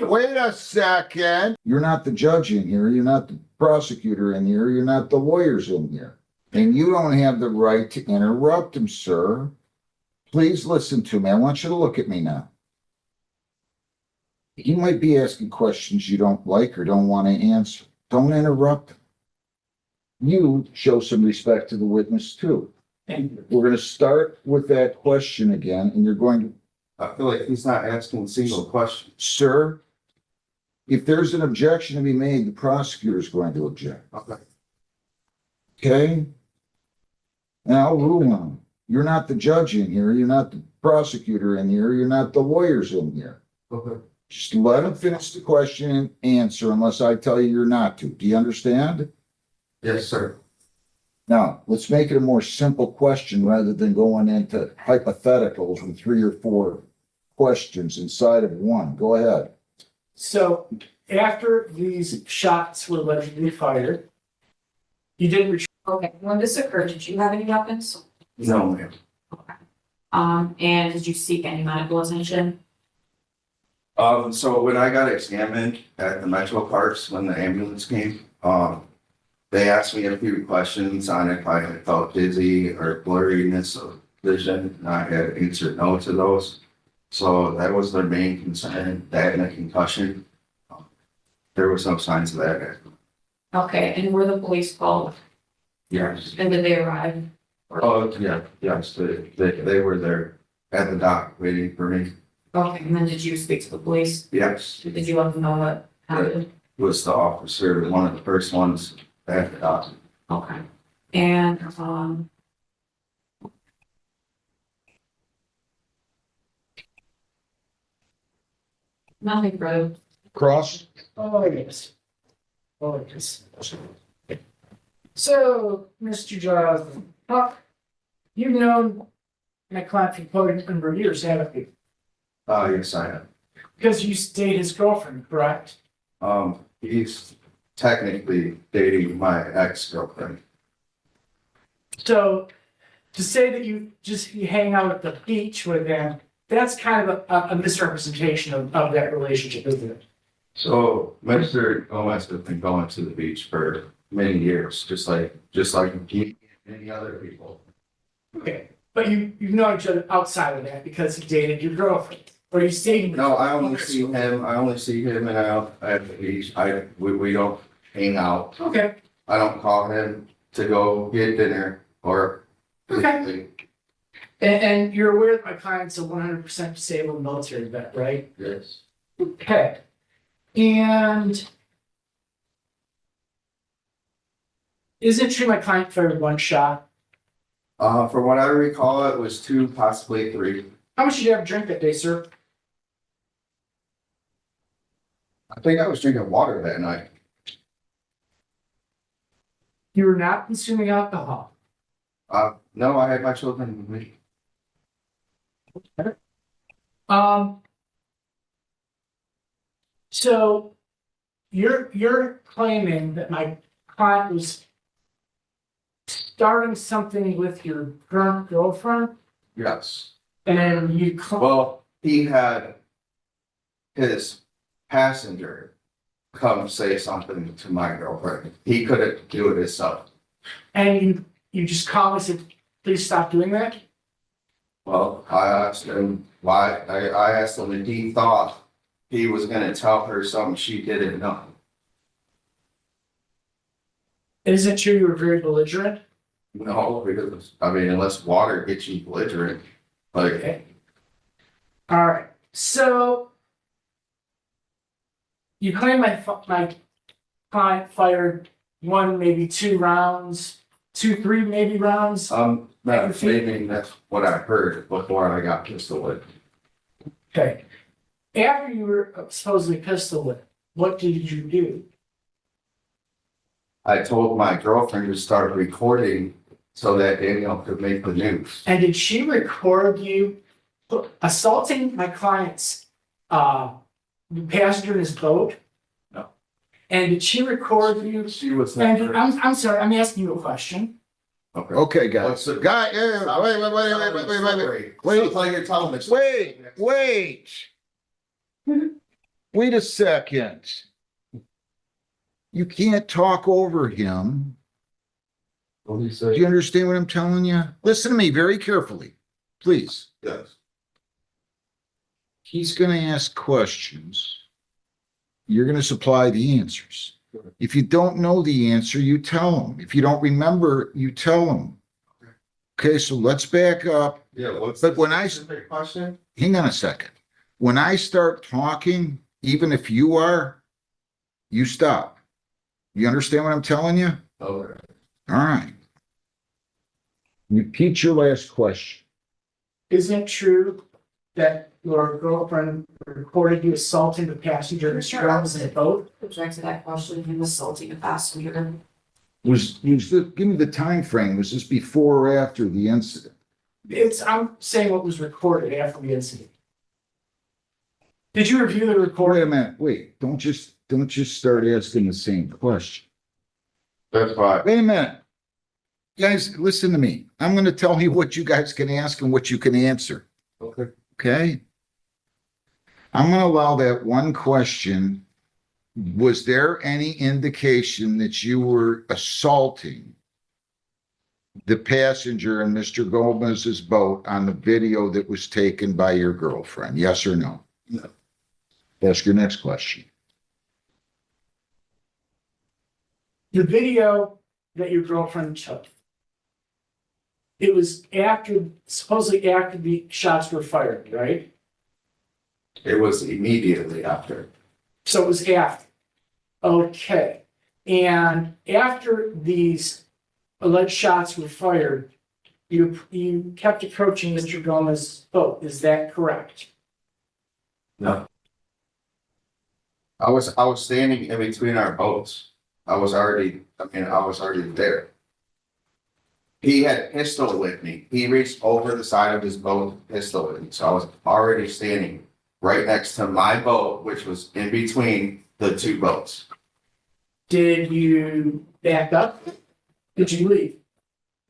Wait a second. You're not the judge in here. You're not the prosecutor in here. You're not the lawyers in here. And you don't have the right to interrupt him, sir. Please listen to me. I want you to look at me now. He might be asking questions you don't like or don't want to answer. Don't interrupt him. You show some respect to the witness too. We're going to start with that question again, and you're going to. I feel like he's not asking a single question. Sir, if there's an objection to be made, the prosecutor is going to object. Okay. Okay? And I'll rule on him. You're not the judge in here. You're not the prosecutor in here. You're not the lawyers in here. Okay. Just let him finish the question and answer unless I tell you you're not to. Do you understand? Yes, sir. Now, let's make it a more simple question rather than going into hypotheticals with 3 or 4 questions inside of one. Go ahead. So after these shots were allegedly fired, you didn't retrieve. Okay, when this occurred, did you have any weapons? No, ma'am. Okay. And did you seek any medical attention? So when I got examined at the Metro Parks, when the ambulance came, they asked me a few questions on if I had felt dizzy or blurriness of vision, and I had answered no to those. So that was their main concern, that and a concussion. There was no signs of that. Okay, and were the police called Yes. and did they arrive? Oh, yeah, yes, they were there at the dock waiting for me. Okay, and then did you speak to the police? Yes, Did you let them know what happened? was the officer, one of the first ones at the dock. Okay, and, nothing, bro. Cross. Oh, yes. Oh, yes. So, Mr. Jonathan, you've known my client for quite a number of years, haven't you? Yes, I am. Because you dated his girlfriend, correct? He's technically dating my ex-girlfriend. So, to say that you hang out at the beach with him, that's kind of a misrepresentation of that relationship, isn't it? So Mr. Gomez has been going to the beach for many years, just like me and many other people. Okay, but you've known each other outside of that because he dated your girlfriend, or you stayed. No, I only see him and out at the beach. We don't hang out. Okay, I don't call him to go get dinner or. Okay. and you're aware that my client's a 100% disabled military vet, right? Yes. Okay, and is it true my client fired one shot? From what I recall, it was 2, possibly 3. How much did you have to drink that day, sir? I think I was drinking water that night. You were not consuming alcohol. No, I had my children with me. So you're claiming that my client was starting something with your current girlfriend, Yes. and you Well, he had his passenger come say something to my girlfriend. He couldn't do it himself. and you just called and said, please stop doing that? Well, I asked him why, I asked him if he thought he was gonna tell her something she didn't know. Is it true you were very belligerent? No, because, I mean, unless water gets you belligerent, like, Okay. All right, so you claim my client fired 1, maybe 2 rounds, 2, 3 maybe rounds. not claiming that's what I heard before I got pistol whipped. Okay. After you were supposedly pistol whipped, what did you do? I told my girlfriend to start recording so that Danielle could make the news. And did she record you assaulting my client's passenger in his boat? No. And did she record you? She was. And I'm sorry, I'm asking you a question. Okay. Okay, guys. What's the- Wait. Sounds like you're telling me. Wait. Wait a second. You can't talk over him. What do you Do say? you understand what I'm telling you? Listen to me very carefully, please. Yes. He's gonna ask questions. You're gonna supply the answers. If you don't know the answer, you tell him. If you don't remember, you tell him. Okay, so let's back up. Yeah, what's But the when I- specific question? Hang on a second. When I start talking, even if you are, you stop. You understand what I'm telling you? Okay. All right. Repeat your last question. Isn't it true that your girlfriend reported you assaulting the passenger, Mr. Jones, in a boat? Object to that question, him assaulting a passenger. Give me the time frame. Was this before or after the incident? I'm saying what was recorded after the incident. Did you review the Wait a recording? minute, wait, don't just start asking the same question. That's fine. Wait a minute. Guys, listen to me. I'm gonna tell you what you guys can ask and what you can answer, Okay. okay? I'm gonna allow that one question. Was there any indication that you were assaulting the passenger in Mr. Gomez's boat on the video that was taken by your girlfriend? Yes or no? No. Ask your next question. The video that your girlfriend took. It was supposedly after the shots were fired, right? It was immediately after. So it was after. Okay. And after these alleged shots were fired, you kept approaching Mr. Gomez's boat. Is that correct? No. I was standing in between our boats. I was already there. He had a pistol with me. He reached over the side of his boat, with a pistol with me. So I was already standing right next to my boat, which was in between the two boats. Did you back up? Did you leave?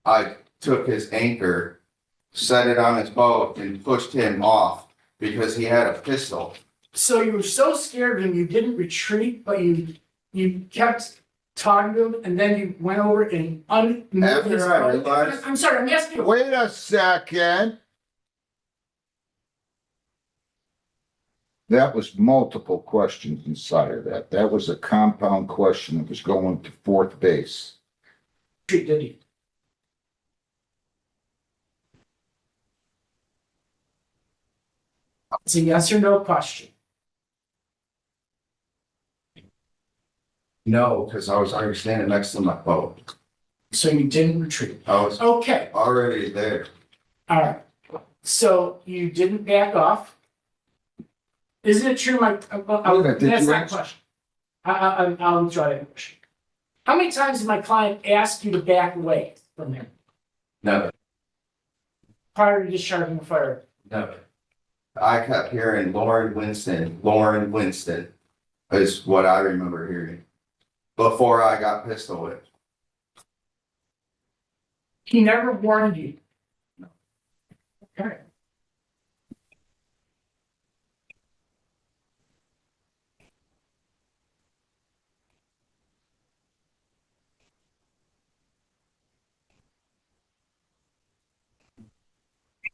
I took his anchor, set it on his boat, and pushed him off because he had a pistol. So you were so scared of him, you didn't retreat, but you kept talking to him, and then you went over and unmoved his After I boat. realized- I'm sorry, I'm asking you. Wait a second. That was multiple questions inside of that. That was a compound question that was going to fourth base. Did he? It's a yes or no question. No, because I was already standing next to my boat. So you didn't retreat. I was Okay, already there. all right. So you didn't back off. Isn't it true, Wait a minute, did that's you not a answer- question. I'll withdraw that question. How many times did my client ask you to back away from him Never, prior to discharging the fire? never. I kept hearing Lauren Winston is what I remember hearing before I got pistol whipped. He never warned you? No. Okay.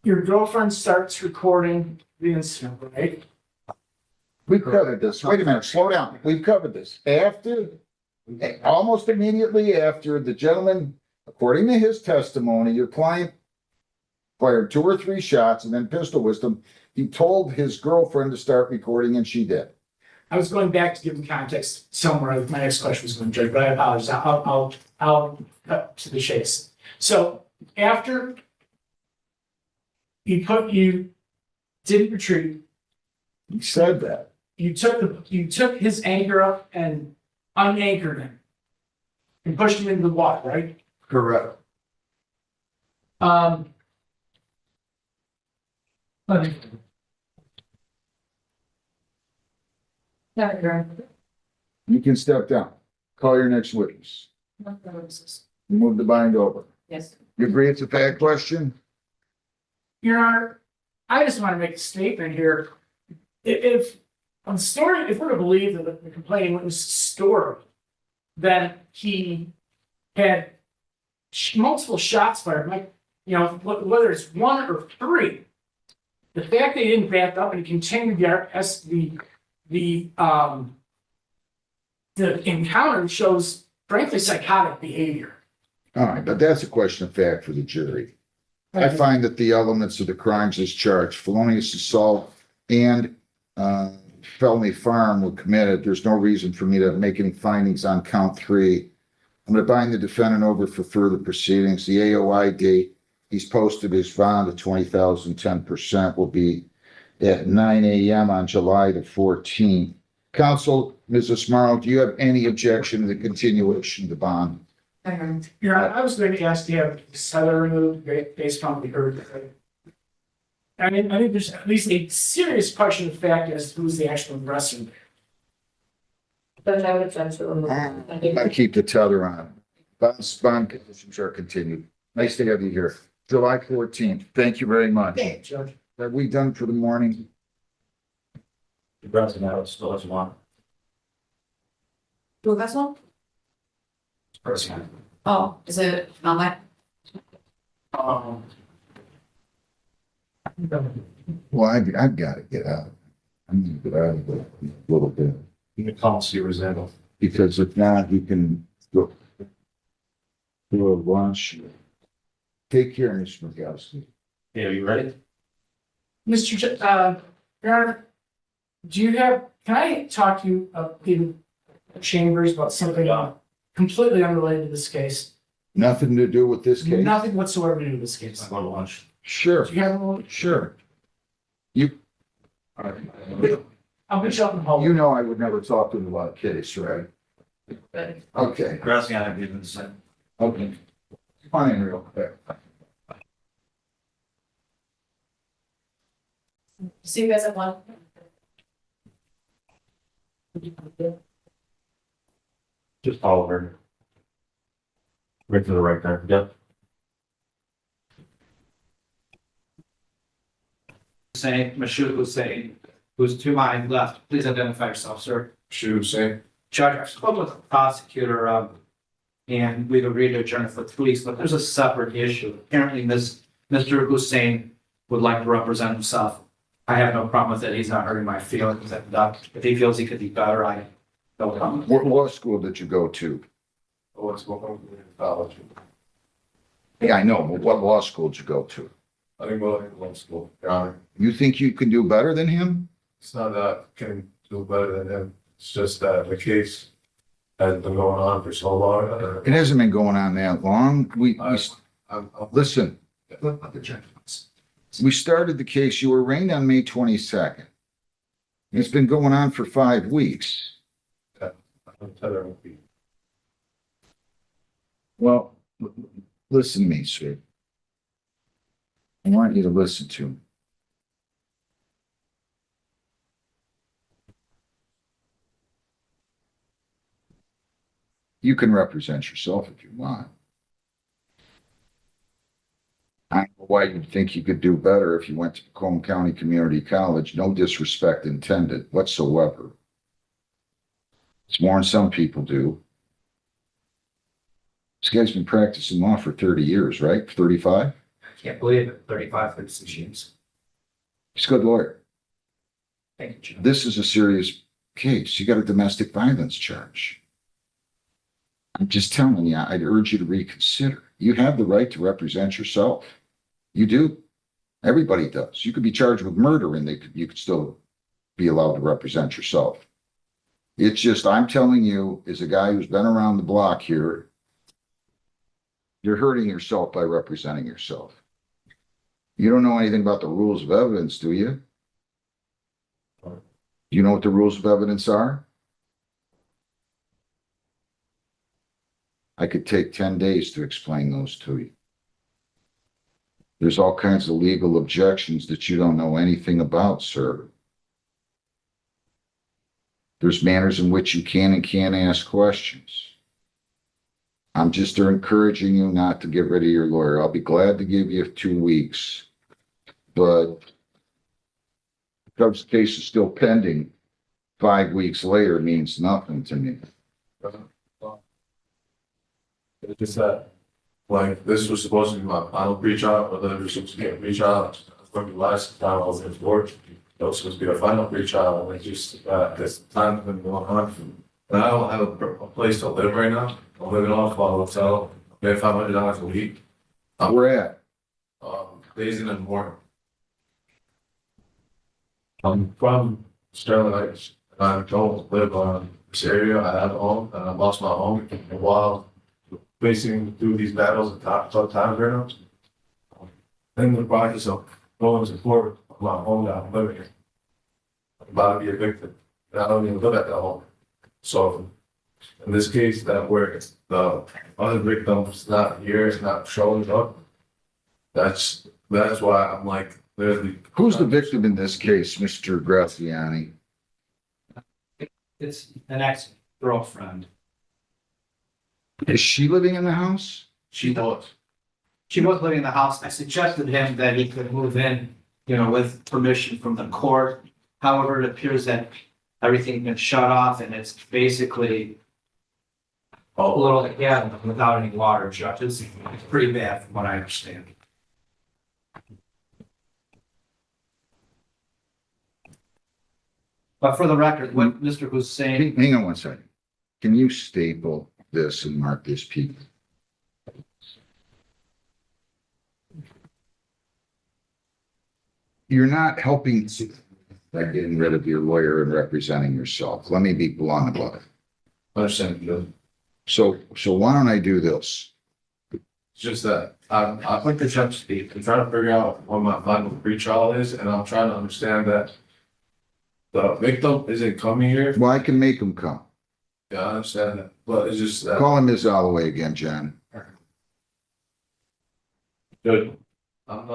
Your girlfriend starts recording the incident, right? We've covered this. Wait a minute, slow down. We've covered this. Almost immediately after the gentleman, according to his testimony, your client fired 2 or 3 shots and then pistol whipped him. He told his girlfriend to start recording and she did. I was going back to give him context somewhere. My next question was going to, but I apologize. I'll cut to the chase. So after you didn't retreat, He said that. you took his anchor up and unanchored him and pushed him into the water, right? Correct. Let me- You can step down. Call your next witness. Move the bind over. Yes. You agree it's a fact question? Your Honor, I just want to make a statement here. If on story, if we're to believe that the complaining witness story, that he had multiple shots fired, like, you know, whether it's one or three, the fact that he didn't back up and he continued the encounter shows frankly psychotic behavior. All right, but that's a question of fact for the jury. I find that the elements of the crimes as charged, felonious assault and felony firearm were committed. There's no reason for me to make any findings on count 3. I'm going to bind the defendant over for further proceedings. The AOI date, he's posted his bond of 20,000, 10% will be at 9 a.m. on July the 14th. Counsel, Mrs. Morrow, do you have any objection to the continuation of the bond? Your Honor, I was going to ask you to have the tether removed based on what we heard. I mean, I think there's at least a serious question of fact as to who's the actual aggressor. But I would object to remove. I keep the tether on. Bond conditions are continued. Nice to have you here. July 14th. Thank you very much. Thank you, Judge. Are we done for the morning? The president now still has one. Do a vessel? President. Oh, is it on my? Well, I've got to get out. I need to get out of it a little bit. You can call Steve Rosetto. Because if not, you can go do a lunch. Take care, Mr. Mcgowski. Yeah, you ready? Your Honor, do you have, can I talk to you, in Chambers about something completely unrelated to this case? Nothing to do with this case? Nothing whatsoever to do with this case. Go to lunch. Sure, Do you have a moment? sure. You, I'll be up in the hall. you know I would never talk to him about a case, right? Okay, Graziano, I've even said. okay. Come on in real quick. See you guys at 1. Just follow her. Right to the right there. Yep. Hussein, Mashoud Hussein, who's to my left. Please identify yourself, sir. Shoe say. Judge, I've spoken with the prosecutor, and we've agreed to adjourn for 3 weeks, but there's a separate issue. Apparently, Mr. Hussein would like to represent himself. I have no problem with it. He's not hurting my feelings. If he feels he could be better, I have no problem. What law school did you go to? Oh, it's going to college. Yeah, I know, but what law school did you go to? I didn't go to law school. Your Honor. You think you can do better than him? It's not that I can do better than him. It's just that the case has been going on for so long. It hasn't been going on that long. I'm Listen, we started the case, you were arraigned on May 22nd. It's been going on for 5 weeks. Well, listen to me, sir. I want you to listen to me. You can represent yourself if you want. I don't know why you'd think you could do better if you went to Macomb County Community College. No disrespect intended whatsoever. It's more than some people do. This guy's been practicing law for 30 years, right? 35? I can't believe it. 35, 36 years. He's a good lawyer. Thank you, Judge. This is a serious case. You got a domestic violence charge. I'm just telling you, I'd urge you to reconsider. You have the right to represent yourself. You do. Everybody does. You could be charged with murder and you could still be allowed to represent yourself. It's just, I'm telling you, as a guy who's been around the block here, you're hurting yourself by representing yourself. You don't know anything about the rules of evidence, do you? Do you know what the rules of evidence are? I could take 10 days to explain those to you. There's all kinds of legal objections that you don't know anything about, sir. There's manners in which you can and can't ask questions. I'm just encouraging you not to get rid of your lawyer. I'll be glad to give you 2 weeks, but because the case is still pending, 5 weeks later means nothing to me. It's just that, like, this was supposed to be my final pre-trial, or then it was supposed to be a pre-trial, from the last time I was in court. It was supposed to be a final pre-trial, and it just, this time's been going on. And I don't have a place to live right now. I'm living off a hotel, pay $500 a week, Where at? days in the morning. I'm from Sterling Heights, and I don't live on this area. I have a home, and I lost my home while facing through these battles and tough times right now. In the process of going to court of my home that I'm living in, I'm about to be evicted, and I don't even live at that home. So in this case, that where the other victim's not here, is not showing up, that's why I'm like, literally. Who's the victim in this case, Mr. Graziani? It's an ex-girlfriend. Is she living in the house? She was. She was living in the house. I suggested him that he could move in, with permission from the court. However, it appears that everything's been shut off and it's basically a little, without any water, Judge. It's pretty bad from what I understand. But for the record, what Mr. Hussein, Hang on one second. Can you staple this and mark this P? You're not helping by getting rid of your lawyer and representing yourself. Let me be blunt about it. Understand, Joe. So why don't I do this? It's just that I like the judge speak. I'm trying to figure out what my final pre-trial is, and I'm trying to understand that the victim isn't coming here. Well, I can make them come. Yeah, I understand that, but it's just that. Call him Ms. Holloway again, John. Good. I'm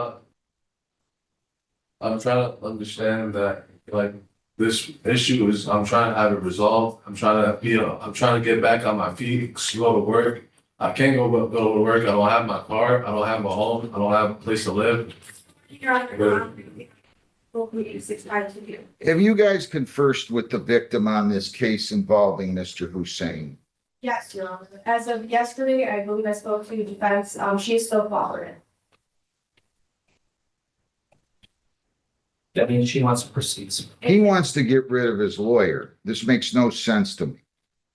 trying to understand that, like, this issue is, I'm trying to have it resolved. I'm trying to get back on my feet, go to work. I can't go to work. I don't have my car. I don't have a home. I don't have a place to live. Have you guys conversed with the victim on this case involving Mr. Hussein? Yes, Your Honor. As of yesterday, I believe I spoke to the defense. She is still cooperating. that means she wants to proceed. He wants to get rid of his lawyer. This makes no sense to me.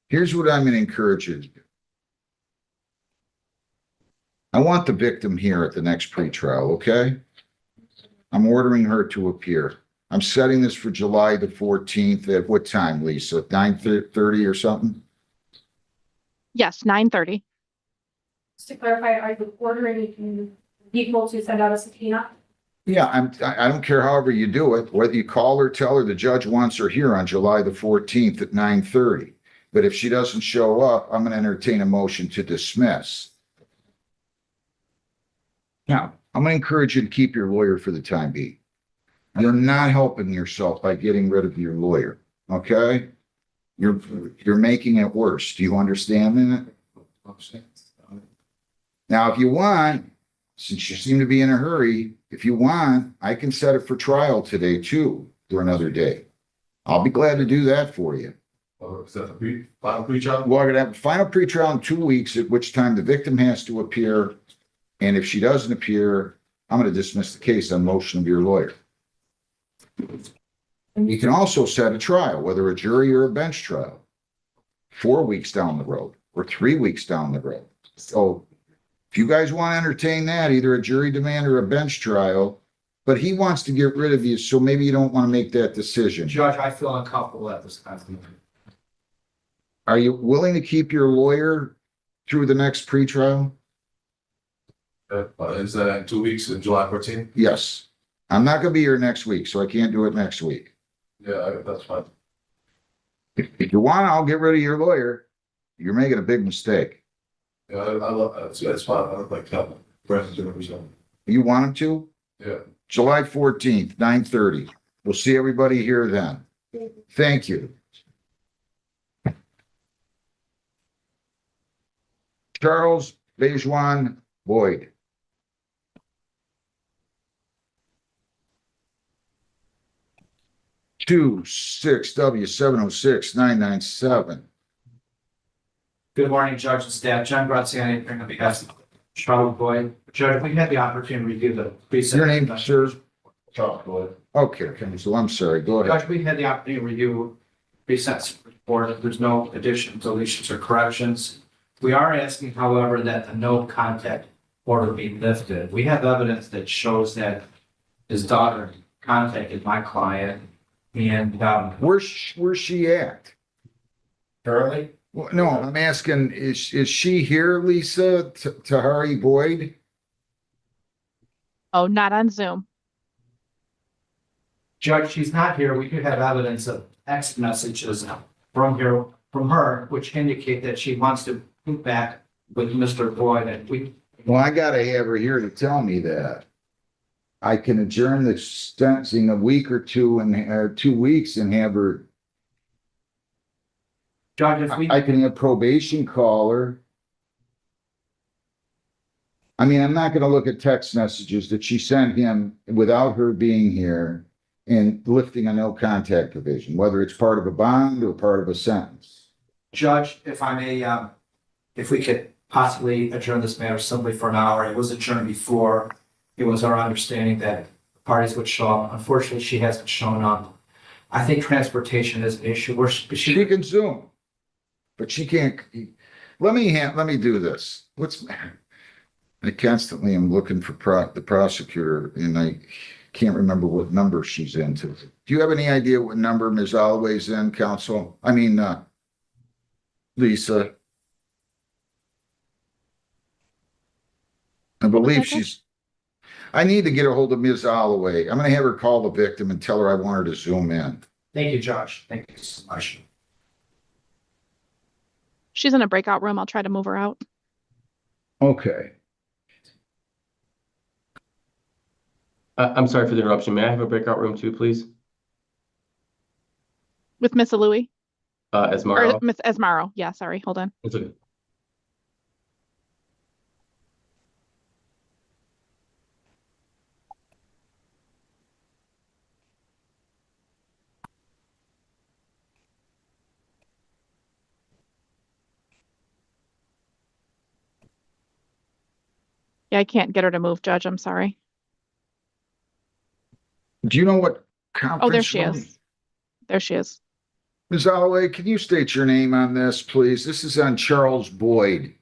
Here's what I'm going to encourage you to do. I want the victim here at the next pretrial, okay? I'm ordering her to appear. I'm setting this for July the 14th. At what time, Lisa? 9:30 or something? Yes, 9:30. Just to clarify, are you ordering people to send out a subpoena? Yeah, I don't care however you do it, whether you call her, tell her the judge wants her here on July the 14th at 9:30. But if she doesn't show up, I'm going to entertain a motion to dismiss. Now, I'm going to encourage you to keep your lawyer for the time being. You're not helping yourself by getting rid of your lawyer, okay? You're making it worse. Do you understand that? Now, if you want, since you seem to be in a hurry, if you want, I can set it for trial today too, for another day. I'll be glad to do that for you. Is that the final pre-trial? Well, I'm gonna have a final pretrial in 2 weeks, at which time the victim has to appear. And if she doesn't appear, I'm gonna dismiss the case on motion of your lawyer. You can also set a trial, whether a jury or a bench trial, 4 weeks down the road or 3 weeks down the road. So if you guys want to entertain that, either a jury demand or a bench trial, but he wants to get rid of you, so maybe you don't want to make that decision. Judge, I feel uncomfortable at this time. Are you willing to keep your lawyer through the next pretrial? Is that in 2 weeks, in July 14th? Yes. I'm not gonna be here next week, so I can't do it next week. Yeah, that's fine. If you want, I'll get rid of your lawyer. You're making a big mistake. Yeah, I love, that's fine. I would like that. President. You want him to? Yeah. July 14th, 9:30. We'll see everybody here then. Thank you. Charles Bejuan Boyd. 26W706997. Good morning, Judge and staff. John Graziani, appearing on behalf of Charlotte Boyd. Judge, we had the opportunity to review the precinct. Your name, sir? Charles Boyd. Okay, so I'm sorry, go ahead. Judge, we had the opportunity to review precinct's report. There's no additions, deletions, or corrections. We are asking, however, that the no contact order be lifted. We have evidence that shows that his daughter contacted my client and, Where's she at? Currently? Well, no, I'm asking, is she here, Lisa, Tahari Boyd? Oh, not on Zoom. Judge, she's not here. We do have evidence of text messages from her, which indicate that she wants to move back with Mr. Boyd, and Well, I gotta have her here to tell me that. I can adjourn the sentencing a week or two and 2 weeks and have her, Judge, if we. I can have probation call her. I mean, I'm not gonna look at text messages that she sent him without her being here and lifting a no contact provision, whether it's part of a bond or part of a sentence. Judge, if I may, if we could possibly adjourn this matter simply for an hour. It was adjourned before. It was our understanding that parties would show up. Unfortunately, she hasn't shown up. I think transportation is an issue. She can Zoom, but she can't. Let me do this. I constantly am looking for the prosecutor and I can't remember what number she's into. Do you have any idea what number Ms. Holloway's in, counsel? I mean, Lisa. I believe I need to get a hold of Ms. Holloway. I'm gonna have her call the victim and tell her I want her to Zoom in. Thank you, Judge. Thank you so much. She's in a breakout room. I'll try to move her out. Okay. I'm sorry for the interruption. May I have a breakout room too, please? With Miss Alui? Asmaro. Or Miss Asmaro. Yeah, sorry. Hold on. It's okay. Yeah, I can't get her to move, Judge. I'm sorry. Do you know what conference? Oh, there she room? is. There she is. Ms. Holloway, can you state your name on this, please? This is on Charles Boyd.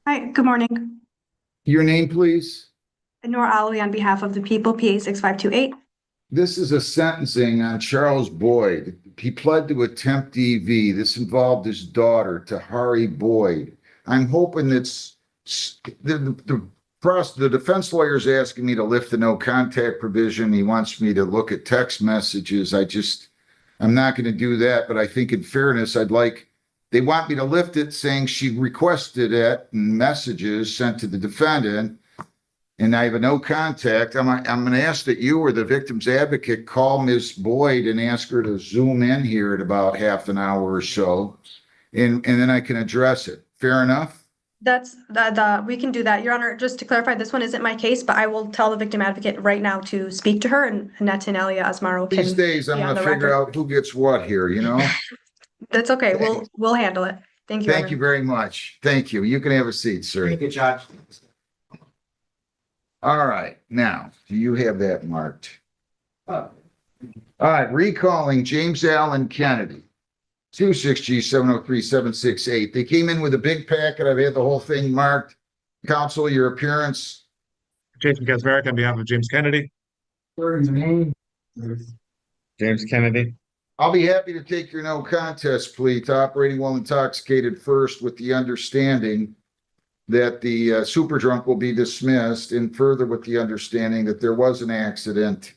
Hi, good morning. Your name, please? Noor Ali on behalf of the people, PA 6528. This is a sentencing on Charles Boyd. He pled to attempt DV. This involved his daughter, Tahari Boyd. I'm hoping that's the defense lawyer is asking me to lift the no contact provision. He wants me to look at text messages. I'm not going to do that, but I think in fairness, they want me to lift it saying she requested it and messages sent to the defendant. And I have a no contact. I'm going to ask that you or the victim's advocate call Ms. Boyd and ask her to Zoom in here at about half an hour or so. And then I can address it. Fair enough? That's we can do that. Your Honor, just to clarify, this one isn't my case, but I will tell the victim advocate right now to speak to her and Natalia Asmaro can. These days, I'm be on going to the figure record. out who gets what here, you know? That's okay. We'll handle it. Thank you. Thank Honor. you very much. Thank you. You can have a seat, sir. Thank you, Judge. All right. Now, do you have that marked? All right. Recalling James Allen Kennedy. 26G703768. They came in with a big packet. I've had the whole thing marked. Counsel, your appearance. Jason Kazmarek on behalf of James Kennedy. James Kennedy. I'll be happy to take your no contest plea to operating while intoxicated first with the understanding that the super drunk will be dismissed and further with the understanding that there was an accident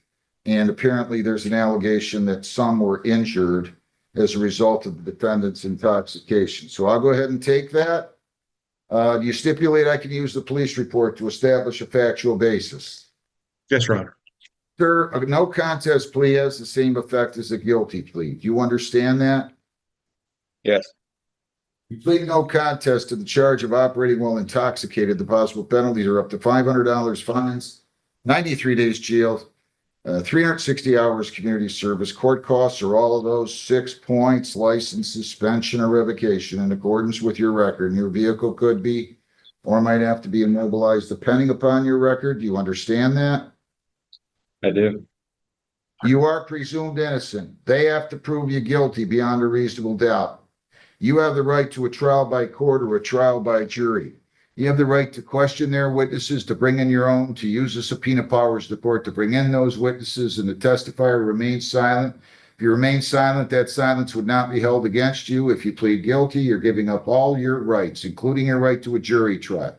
and apparently there's an allegation that some were injured as a result of the defendant's intoxication. So I'll go ahead and take that. Do you stipulate I can use the police report to establish a factual basis? Yes, Your Honor. Sir, a no contest plea has the same effect as a guilty plea. Do you understand that? Yes. You plead no contest to the charge of operating while intoxicated. The possible penalties are up to $500 fines, 93 days jail, 360 hours community service. Court costs are all of those 6 points, license suspension or revocation in accordance with your record. And your vehicle could be or might have to be immobilized depending upon your record. Do you understand that? I do. You are presumed innocent. They have to prove you guilty beyond a reasonable doubt. You have the right to a trial by court or a trial by jury. You have the right to question their witnesses, to bring in your own, to use the subpoena powers of the court to bring in those witnesses and to testify or remain silent. If you remain silent, that silence would not be held against you. If you plead guilty, you're giving up all your rights, including your right to a jury trial.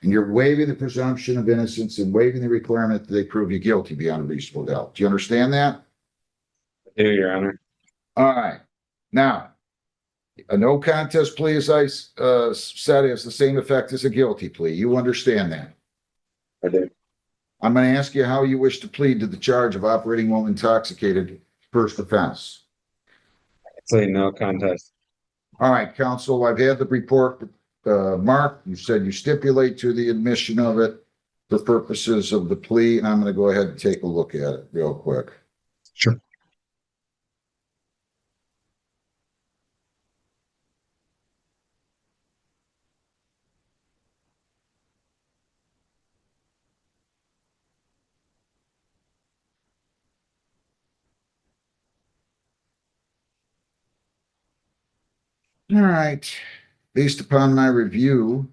And you're waiving the presumption of innocence and waiving the requirement that they prove you guilty beyond a reasonable doubt. Do you understand that? I do, Your Honor. All right. Now, a no contest plea, as I said, has the same effect as a guilty plea. You understand that? I do. I'm going to ask you how you wish to plead to the charge of operating while intoxicated, first offense. Plead no contest. All right, counsel, I've had the report, Mark, you said you stipulate to the admission of it for purposes of the plea, and I'm going to go ahead and take a look at it real quick. Sure. All right, based upon my review,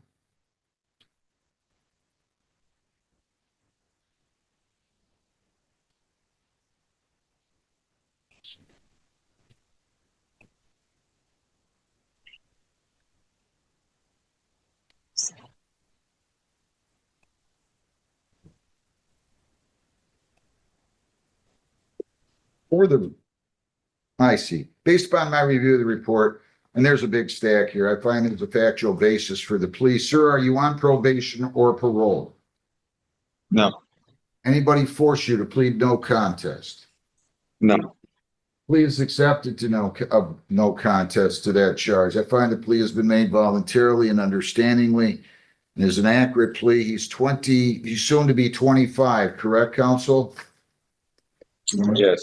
I see. Based upon my review of the report, and there's a big stack here, I find there's a factual basis for the plea. Sir, are you on probation or parole? No. Anybody force you to plead no contest? No. Plea is accepted to no contest to that charge. I find the plea has been made voluntarily and understandingly and is an accurate plea. He's soon to be 25, correct, counsel? Yes.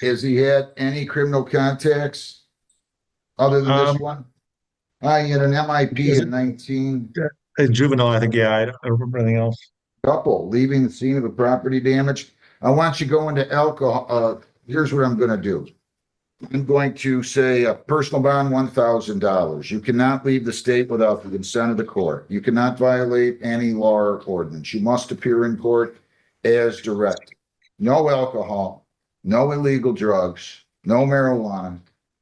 Has he had any criminal contacts other than this one? He had an MIP in 19. A juvenile, I think, yeah, I don't remember anything else. Couple, leaving the scene of a property damage. I want you to go into alcohol. Here's what I'm going to do. I'm going to say a personal bond, $1,000. You cannot leave the state without the consent of the court. You cannot violate any law or ordinance. You must appear in court as directed. No alcohol, no illegal drugs, no marijuana.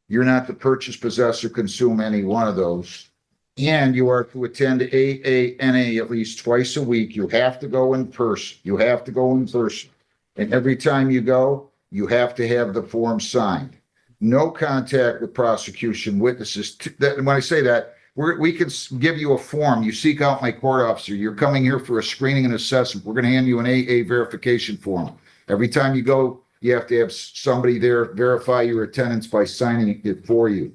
You're not to purchase, possess, or consume any one of those. And you are to attend AANA at least twice a week. You have to go in person. You have to go in person. And every time you go, you have to have the form signed. No contact with prosecution witnesses. When I say that, we can give you a form. You seek out my court officer. You're coming here for a screening and assessment. We're going to hand you an AA verification form. Every time you go, you have to have somebody there verify your attendance by signing it for you.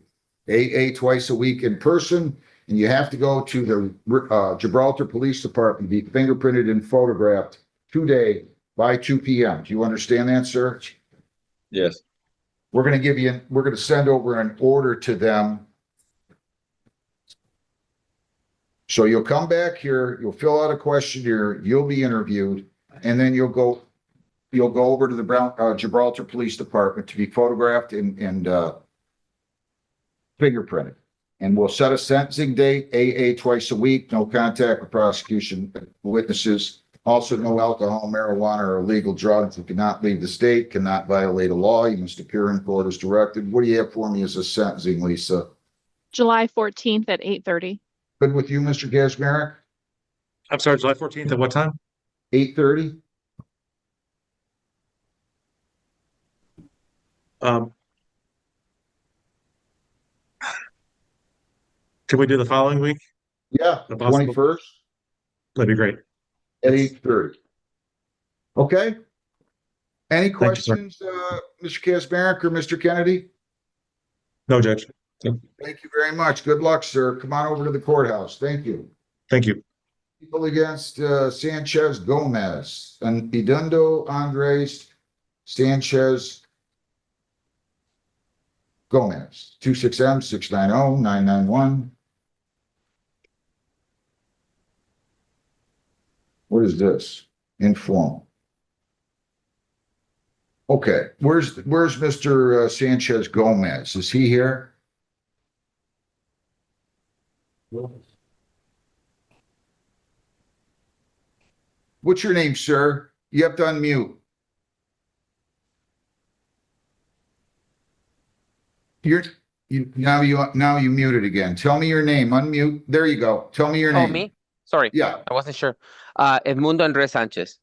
AA twice a week in person, and you have to go to the Gibraltar Police Department, be fingerprinted and photographed today by 2 p.m. Do you understand that, sir? Yes. We're going to send over an order to them. So you'll come back here, you'll fill out a questionnaire, you'll be interviewed, and then you'll go over to the Gibraltar Police Department to be photographed and fingerprinted. And we'll set a sentencing date, AA twice a week, no contact with prosecution witnesses. Also, no alcohol, marijuana, or illegal drugs. You cannot leave the state, cannot violate a law. You must appear in court as directed. What do you have for me as a sentencing, Lisa? July 14th at 8:30. Good with you, Mr. Kazmarek? I'm sorry, July 14th at what time? 8:30? Can we do the following week? Yeah, If possible. 21st That'd be great. at 8:30. Okay? Any Thank you, sir. questions, Mr. Kazmarek or Mr. Kennedy? No, Judge. Thank you very much. Good luck, sir. Come on over to the courthouse. Thank you. Thank you. People against Sanchez Gomez and Edundo Andres Sanchez Gomez, 26M 690-991. What is this? Informal. Okay, where's Mr. Sanchez Gomez? Is he here? What's your name, sir? You have to unmute. Now you muted again. Tell me your name. Unmute. There you go. Tell me your Oh, name. me? Sorry, Yeah. I wasn't sure. Edmundo Andres Sanchez.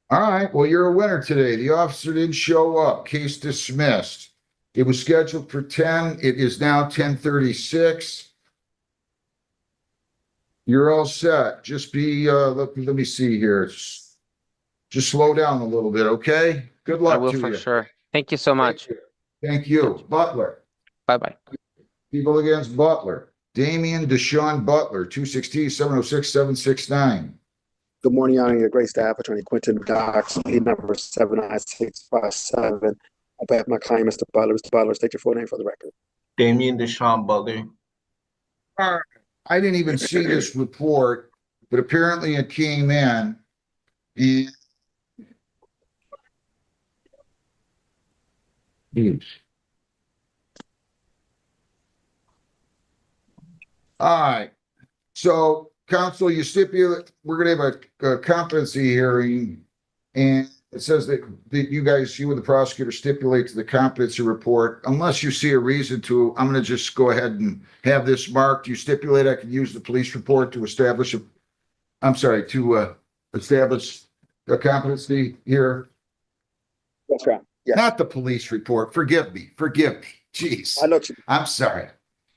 All right. Well, you're a winner today. The officer didn't show up. Case dismissed. It was scheduled for 10. It is now 10:36. You're all set. Just be, let me see here. Just slow down a little bit, okay? Good I luck will to for you. sure. Thank you so much. Thank you. Butler. Bye-bye. People against Butler. Damian Deshaun Butler, 216-706-769. Good morning, Your Honor. Your great staff, Attorney Quentin Dox, plea number 79657. On behalf of my client, Mr. Butler. Mr. Butler, state your full name for the record. Damian Deshaun Butler. I didn't even see this report, but apparently it came in. And all right. So, counsel, you stipulate we're going to have a competency hearing, and it says that you and the prosecutor stipulate to the competency report. Unless you see a reason to, I'm going to just go ahead and have this marked. You stipulate I can use the police report to establish establish a competency here. That's right. Yeah. Not the police report. Forgive me. Jeez. I know. I'm sorry.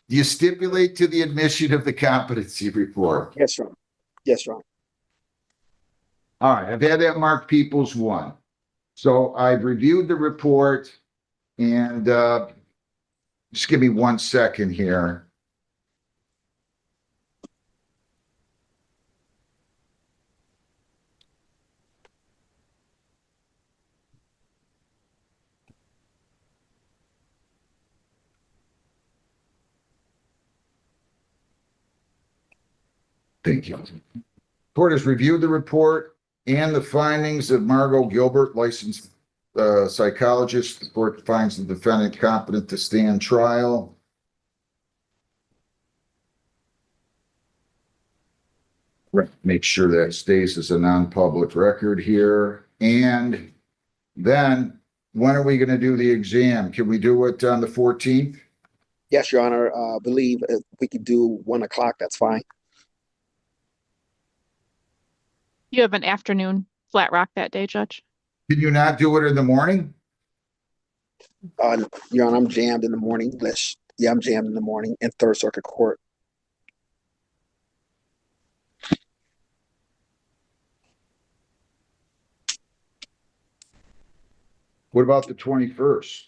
You stipulate to the admission of the competency report. Yes, Your Honor. Yes, Your Honor. All right, I've had that marked Peoples 1. So I've reviewed the report and just give me 1 second here. Thank you. Court has reviewed the report and the findings of Margot Gilbert, licensed psychologist. The court finds the defendant competent to stand trial. Make sure that stays as a non-public record here. And then when are we going to do the exam? Can we do it on the 14th? Yes, Your Honor. I believe if we could do 1 o'clock, that's fine. You have an afternoon flat rock that day, Judge? Can you not do it in the morning? Your Honor, I'm jammed in the morning. I'm jammed in the morning in Third Circuit Court. What about the 21st?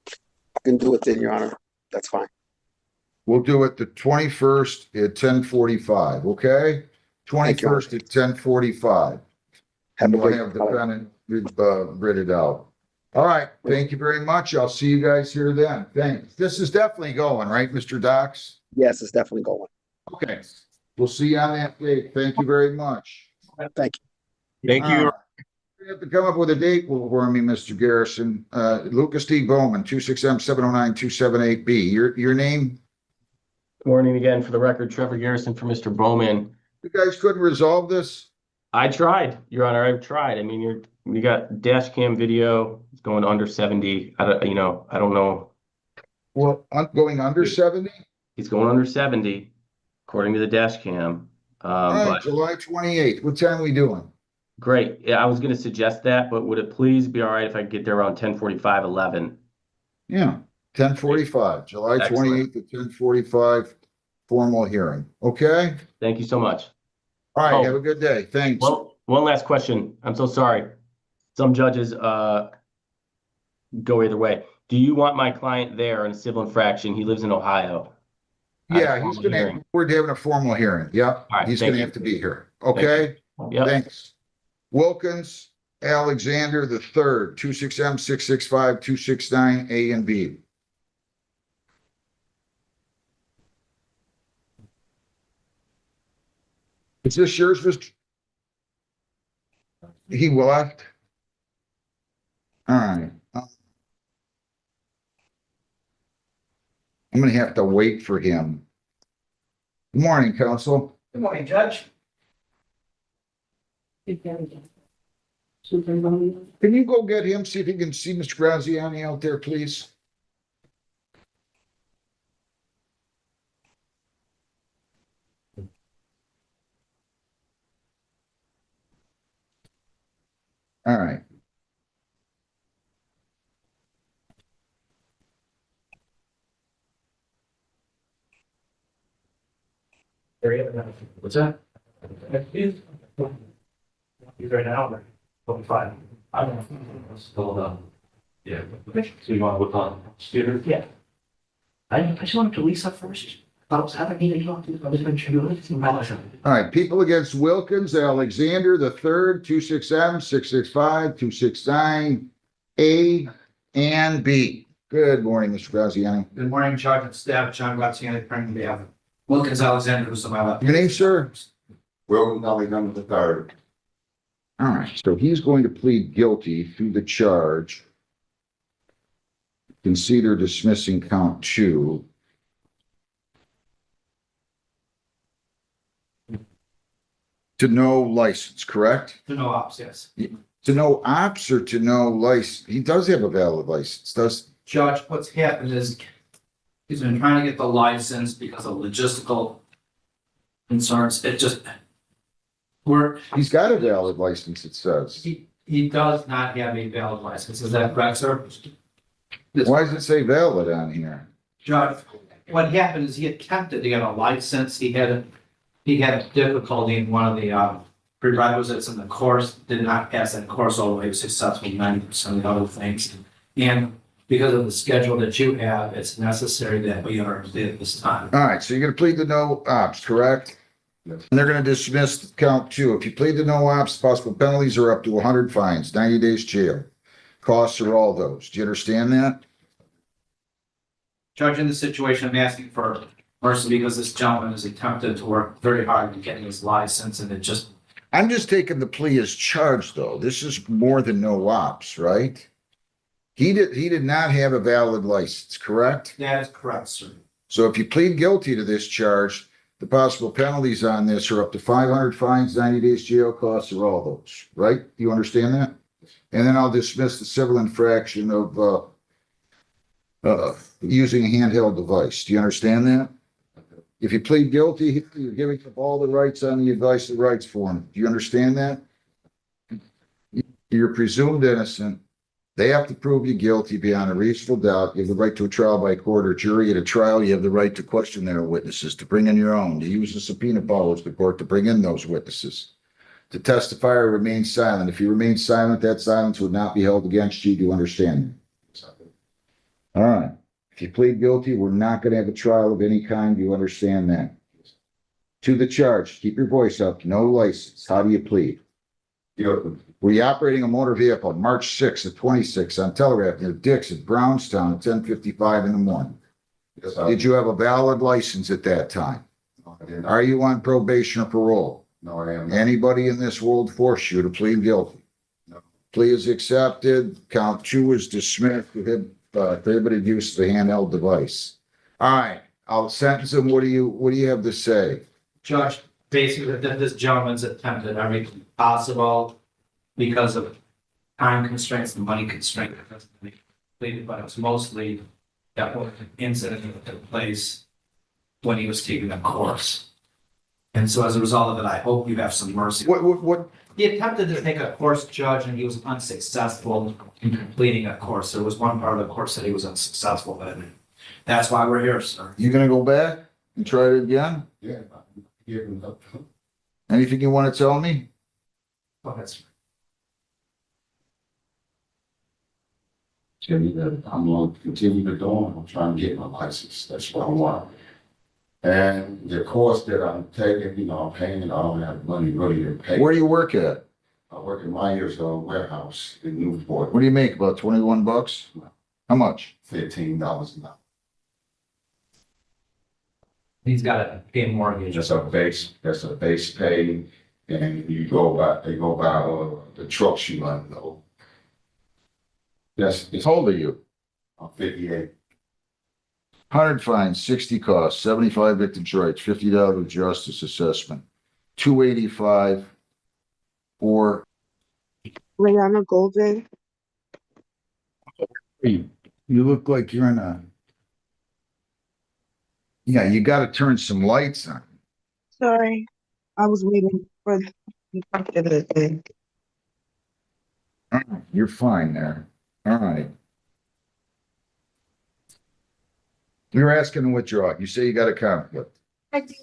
I can do it then, Your Honor. That's fine. We'll do it the 21st at 10:45, okay? 21st at 10:45. And we'll have the defendant read it out. All right, thank you very much. I'll see you guys here then. Thanks. This is definitely going, right, Mr. Dox? Yes, it's definitely going. Okay, we'll see you on that date. Thank you very much. Thank you. Thank you. You have to come up with a date for me, Mr. Garrison. Lucas D. Bowman, 26M709-278B. Your name? Good morning again. For the record, Trevor Garrison for Mr. Bowman. You guys couldn't resolve this? I tried, Your Honor. I've tried. I mean, you got dash cam video. It's going under 70. I don't know. Well, going under 70? He's going under 70, according to the dash cam. All right, July 28th. What time are we doing? Great. Yeah, I was going to suggest that, but would it please be all right if I get there around 10:45, 11? Yeah, 10:45, July Excellent. 28th at 10:45, formal hearing. Okay? Thank you so much. All right, Oh. have a good day. Thanks. Well, one last question. I'm so sorry. Some judges go either way. Do you want my client there in a civil infraction? He lives in Ohio. at a Yeah, he's formal gonna, hearing. we're having a formal hearing. Yep, All right, he's thank gonna you. have to be here. Okay? Yep. Thanks. Wilkins, Alexander the third, 26M 665 269 A and B. Is this yours, Mr.? He left? All right. I'm gonna have to wait for him. Good morning, counsel. Good morning, Judge. Can you go get him, see if you can see Mr. Graziani out there, please? All right. What's that? He's right now, but fine. I don't know. Still, yeah. So you want to look on Peter? Yeah. I just wanted to Lisa first. I was having a meeting. I was going to do it. All right, people against Wilkins, Alexander the third, 26M 665 269 A and B. Good morning, Mr. Graziani. Good morning, Judge and staff. John Graziani, attorney on behalf of Wilkins Alexander, who's on my left. Your name, sir? Wilkins Alexander the third. All right, so he's going to plead guilty to the charge. Consider dismissing count 2. To no license, correct? To no ops, yes. To no ops or to no license? He does have a valid license, does? Judge, what's happened is he's been trying to get the license because of logistical concerns. It just, He's got a valid license, it says. he does not have a valid license. Is that correct, sir? This- Why does it say valid on here? Judge, what happened is he attempted to get a license. He had difficulty in one of the prerequisites in the course, did not pass that course, although he was successful in 90% of the other things. And because of the schedule that you have, it's necessary that we are at this time. All right, so you're gonna plead to no ops, correct? Yes. And they're gonna dismiss count 2. If you plead to no ops, possible penalties are up to 100 fines, 90 days jail. Costs are all those. Do you understand that? Judge, in this situation, I'm asking for mercy because this gentleman has attempted to work very hard to get his license and it just, I'm just taking the plea as charged, though. This is more than no ops, right? He did not have a valid license, correct? that is correct, sir. So if you plead guilty to this charge, the possible penalties on this are up to 500 fines, 90 days jail, costs are all those, right? Do you understand that? And then I'll dismiss the civil infraction of using a handheld device. Do you understand that? If you plead guilty, you're giving up all the rights on the advice of rights form. Do you understand that? You're presumed innocent. They have to prove you guilty beyond a reasonable doubt. You have the right to a trial by court or jury. At a trial, you have the right to question their witnesses, to bring in your own, to use the subpoena powers of the court to bring in those witnesses, to testify or remain silent. If you remain silent, that silence would not be held against you. Do you understand? All right. If you plead guilty, we're not going to have a trial of any kind. Do you understand that? To the charge, keep your voice up. No license. How do you plead? Were you operating a motor vehicle March 6th at 26 on Telegraph near Dix at Brownstown at 10:55 in the morning? Yes, Did you have a valid license at that time? Are you on probation or parole? No, I am. Anybody in this world force you to plead guilty? No. Plea is accepted. Count 2 is dismissed. Prohibited use of the handheld device. All right, I'll sentence him. What do you have to say? Judge, basically, that this gentleman's attempted everything possible because of time constraints and money constraints. But it was mostly that incident that took place when he was taking a course. And so as a result of it, I hope you have some mercy. What? He attempted to take a course, Judge, and he was unsuccessful in completing a course. There was one part of the course that he was unsuccessful in. That's why we're here, sir. You gonna go back and try it again? Yeah. Anything you want to tell me? Go ahead, sir. Tell you that I'm going to continue to do it. I'm trying to get my license. That's what I want. And the course that I'm taking, you know, I'm paying, I don't have money really to pay. Where do you work at? I work in Myers warehouse in Newport. What do you make, about 21 bucks? How much? $15 an hour. He's got to pay a mortgage. That's a base pay, and they go by the trucks you run though. Yes, how old are you? I'm 58. 100 fines, 60 costs, 75 victims' rights, $50 justice assessment, 285 for. Rihanna Golden. You look like you're in a. Yeah, you got to turn some lights on. Sorry, I was waiting for the thing. All right, you're fine there. All right. You're asking to withdraw. You say you got a conflict. I do.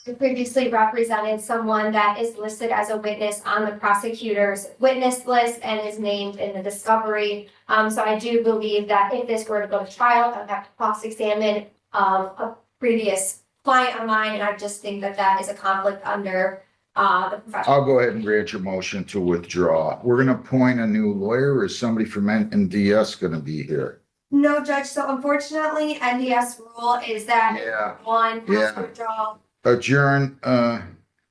I previously represented someone that is listed as a witness on the prosecutor's witness list and is named in the discovery. So I do believe that if this were to go to trial, I'd have to cross-examine a previous client of mine, and I just think that that is a conflict under the professional. I'll go ahead and grant your motion to withdraw. We're gonna appoint a new lawyer, or is somebody from NDS gonna be here? No, Judge, so unfortunately, NDS rule is that Yeah. one has Yeah. to withdraw. Adjourn.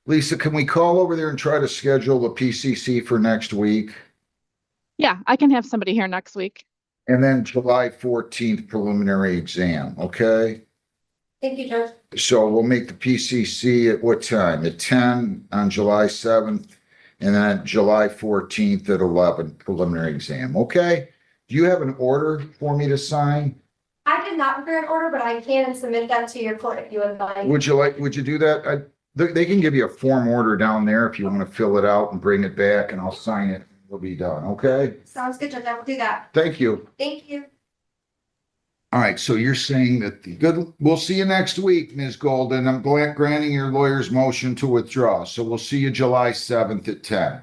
Lisa, can we call over there and try to schedule the PCC for next week? Yeah, I can have somebody here next week. And then July 14th preliminary exam, okay? Thank you, Judge. So we'll make the PCC at what time? At 10 on July 7th, and then July 14th at 11 preliminary exam, okay? Do you have an order for me to sign? I did not prepare an order, but I can submit that to your court if you would like. Would you do that? They can give you a form order down there if you want to fill it out and bring it back, and I'll sign it. We'll be done, okay? Sounds good, Judge. I will do that. Thank you. Thank you. All right, so you're saying that we'll see you next week, Ms. Golden. I'm granting your lawyer's motion to withdraw. So we'll see you July 7th at 10.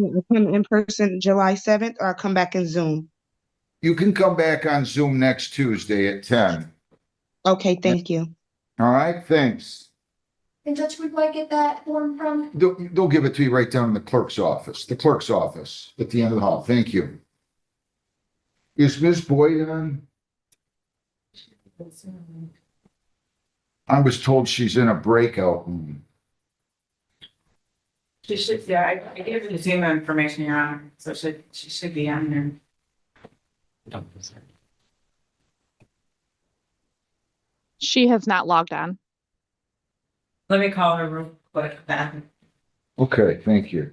I'll come in person July 7th, or I'll come back in Zoom. You can come back on Zoom next Tuesday at 10. Okay, thank you. All right, thanks. And Judge, would I get that form from? They'll give it to you right down in the clerk's office at the end of the hall. Thank you. Is Ms. Boyd on? I was told she's in a breakout room. She should, yeah, I gave her the Zoom information, Your Honor, so she should be on there. She has not logged on. Let me call her real quick then. Okay, thank you.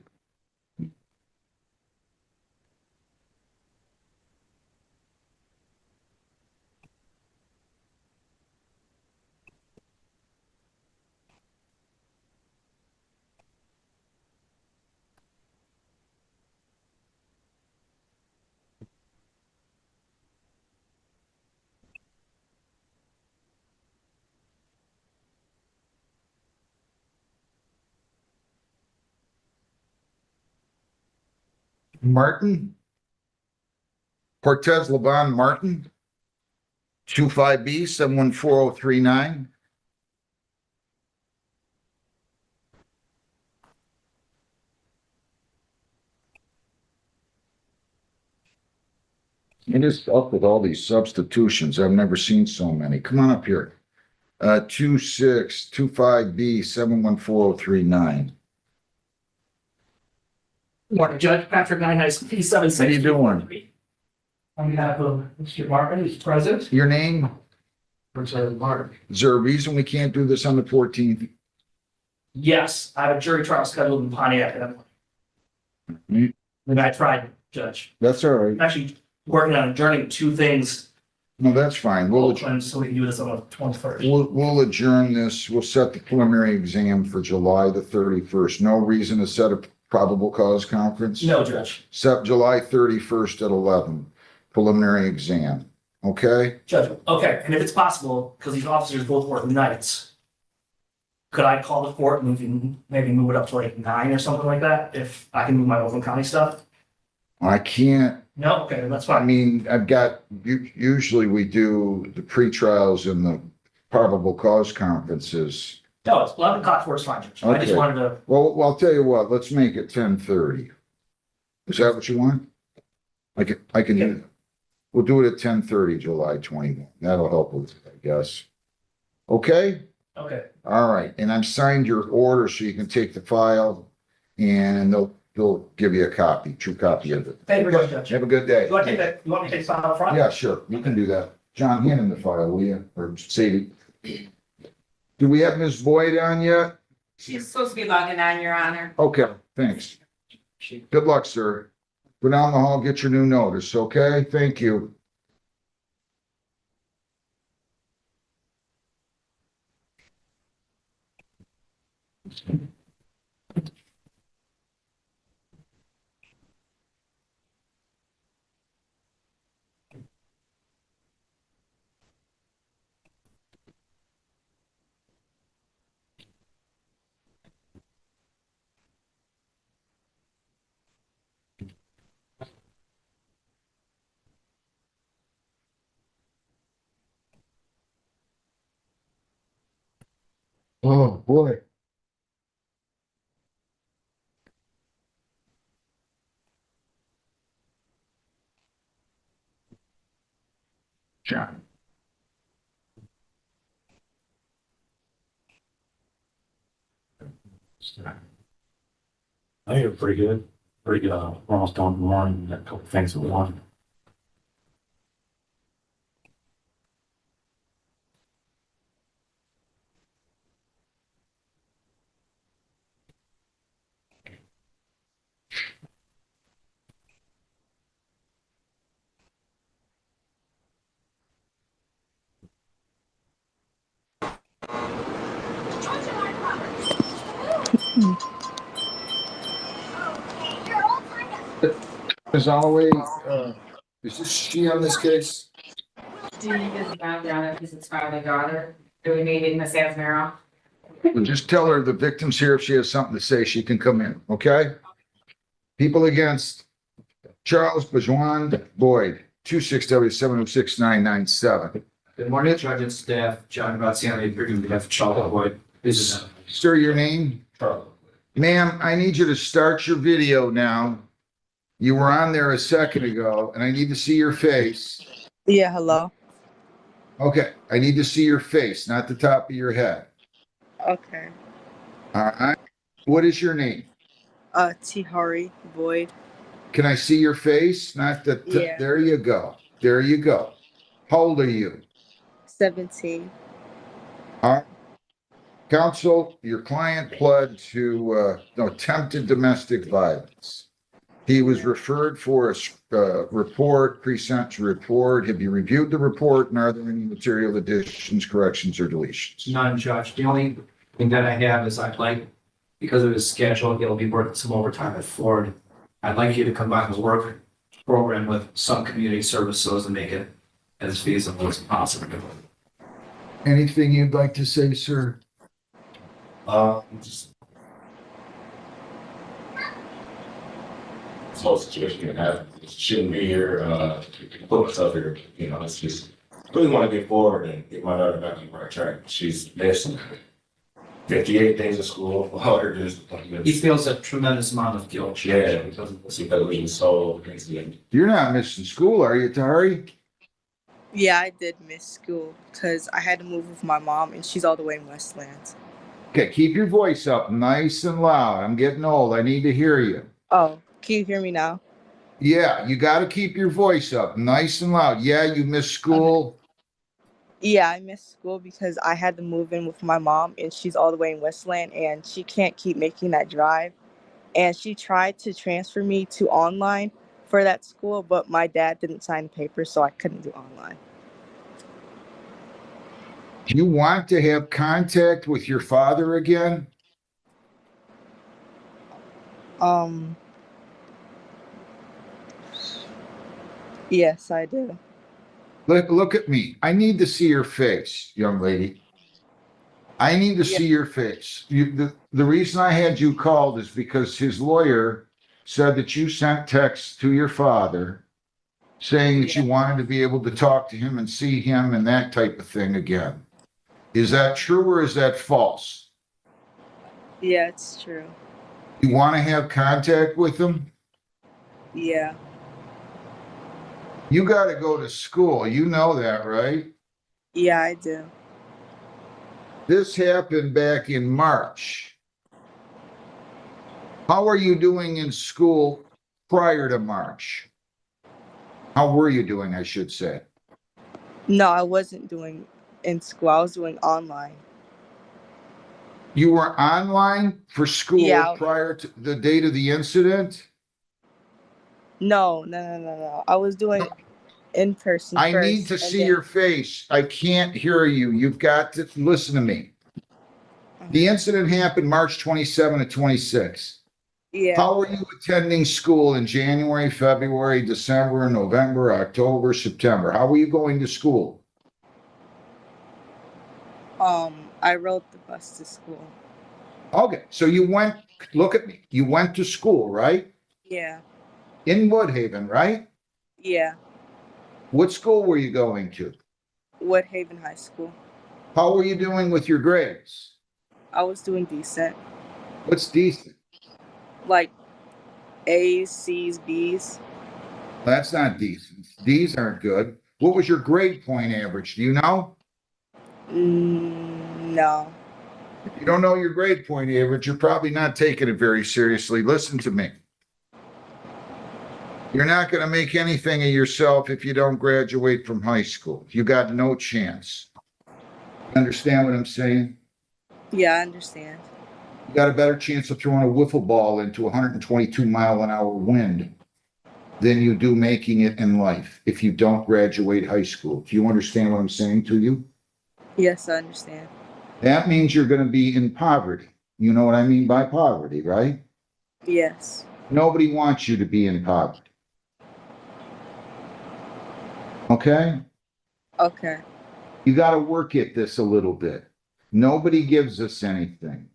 Martin? Cortez Laban Martin? 25B 714039. It is up with all these substitutions. I've never seen so many. Come on up here. 2625B 714039. Morning, Judge Patrick Ninehouse, P7. How you doing? On behalf of Mr. Martin, who's present. Your name? Martin. Is there a reason we can't do this on the 14th? Yes, I have a jury trial scheduled in Pontiac. And I tried, Judge. That's all right. I'm actually working on adjourning two things. No, that's fine. So we can do this on the 21st. We'll adjourn this. We'll set the preliminary exam for July the 31st. No reason to set a probable cause conference? No, Judge. Set July 31st at 11, preliminary exam. Okay? Judge, okay, and if it's possible, because these officers both work nights, could I call the court and we can maybe move it up to like 9 or something like that, if I can move my Oakland County stuff? I can't. No, okay, that's I fine. mean, usually we do the pre-trials and probable cause conferences. No, it's 11 o'clock for us, fine, Judge. I just Okay. wanted to, Well, I'll tell you what, let's make it 10:30. Is that what you want? I can do that. We'll do it at 10:30, July 21. That'll help with it, I guess. Okay? okay. All right, and I've signed your order so you can take the file and they'll give you a copy, true copy of it. Thank you very much, Judge. Have a good day. You want to take that, you want me to take the file up front? Yeah, sure, you can do that. John, hand him the file, will you? Or Sadie? Do we have Ms. Boyd on yet? She's supposed to be logging on, Your Honor. Okay, thanks. Good luck, sir. Go down the hall, get your new notice, okay? Thank you. Oh, boy. John. I think you're pretty good. Pretty good. We're almost done in the morning. Got a couple things that we want. As always, is this she on this case? Do you use the background of his father daughter? Do we need Miss Asmero? Well, just tell her the victim's here. If she has something to say, she can come in, okay? People against Charles Bajuan Boyd, 26W706997. Good morning, Judge and staff. John Graziani, appearing on behalf of Charles Boyd. This is Sir, your name? Charles. Ma'am, I need you to start your video now. You were on there a second ago, and I need to see your face. Yeah, hello. Okay, I need to see your face, not the top of your head. Okay. All right. What is your name? Tihari Boyd. Can I see your face? Not the, Yeah. there you go. There you go. How old are you? 17. All right. Counsel, your client pled to attempted domestic violence. He was referred for a report, pre-sentence report. Have you reviewed the report, and are there any material additions, corrections, or deletions? None, Judge. The only thing that I have is I'd like, because of his schedule, he'll be working some overtime at Ford. I'd like you to combine the work program with some community services and make it as feasible as possible. Anything you'd like to say, sir? Just this whole situation can happen. Shouldn't be here. Put myself here. You know, it's just really want to get forward and get my daughter back on the right track. She's missed 58 days of school. All her doing He feels a tremendous amount of guilt. Judge, yeah, because of this. because we so crazy. You're not missing school, are you, Tari? Yeah, I did miss school because I had to move with my mom and she's all the way in Westlands. Okay, keep your voice up nice and loud. I'm getting old. I need to hear you. Oh, can you hear me now? Yeah, you got to keep your voice up nice and loud. Yeah, you missed school. Yeah, I missed school because I had to move in with my mom and she's all the way in Westland and she can't keep making that drive. And she tried to transfer me to online for that school, but my dad didn't sign the paper, so I couldn't do online. Do you want to have contact with your father again? Yes, I do. Look at me. I need to see your face, young lady. I need to see your face. The reason I had you called is because his lawyer said that you sent texts to your father saying that you wanted to be able to talk to him and see him and that type of thing again. Is that true or is that false? Yeah, it's true. You want to have contact with him? Yeah. You got to go to school. You know that, right? Yeah, I do. This happened back in March. How are you doing in school prior to March? How were you doing, I should say? No, I wasn't doing in school. I was doing online. You were online for school Yeah. prior to the date of the incident? No. I was doing in person I first. need to and see then- your face. I can't hear you. You've got to listen to me. The incident happened March 27 to 26. Yeah. How were you attending school in January, February, December, November, October, September? How were you going to school? I rode the bus to school. Okay, so you went, look at me. You went to school, right? Yeah. In Woodhaven, right? Yeah. What school were you going to? Woodhaven High School. How were you doing with your grades? I was doing decent. What's decent? Like A's, C's, B's. That's not decent. These aren't good. What was your grade point average? Do you know? No. If you don't know your grade point average, you're probably not taking it very seriously. Listen to me. You're not going to make anything of yourself if you don't graduate from high school. You got no chance. Understand what I'm saying? Yeah, I understand. You got a better chance of throwing a wiffle ball into 122-mile-an-hour wind than you do making it in life if you don't graduate high school. Do you understand what I'm saying to you? Yes, I understand. That means you're going to be in poverty. You know what I mean by poverty, right? Yes. Nobody wants you to be in poverty. Okay? Okay. You got to work at this a little bit. Nobody gives us anything.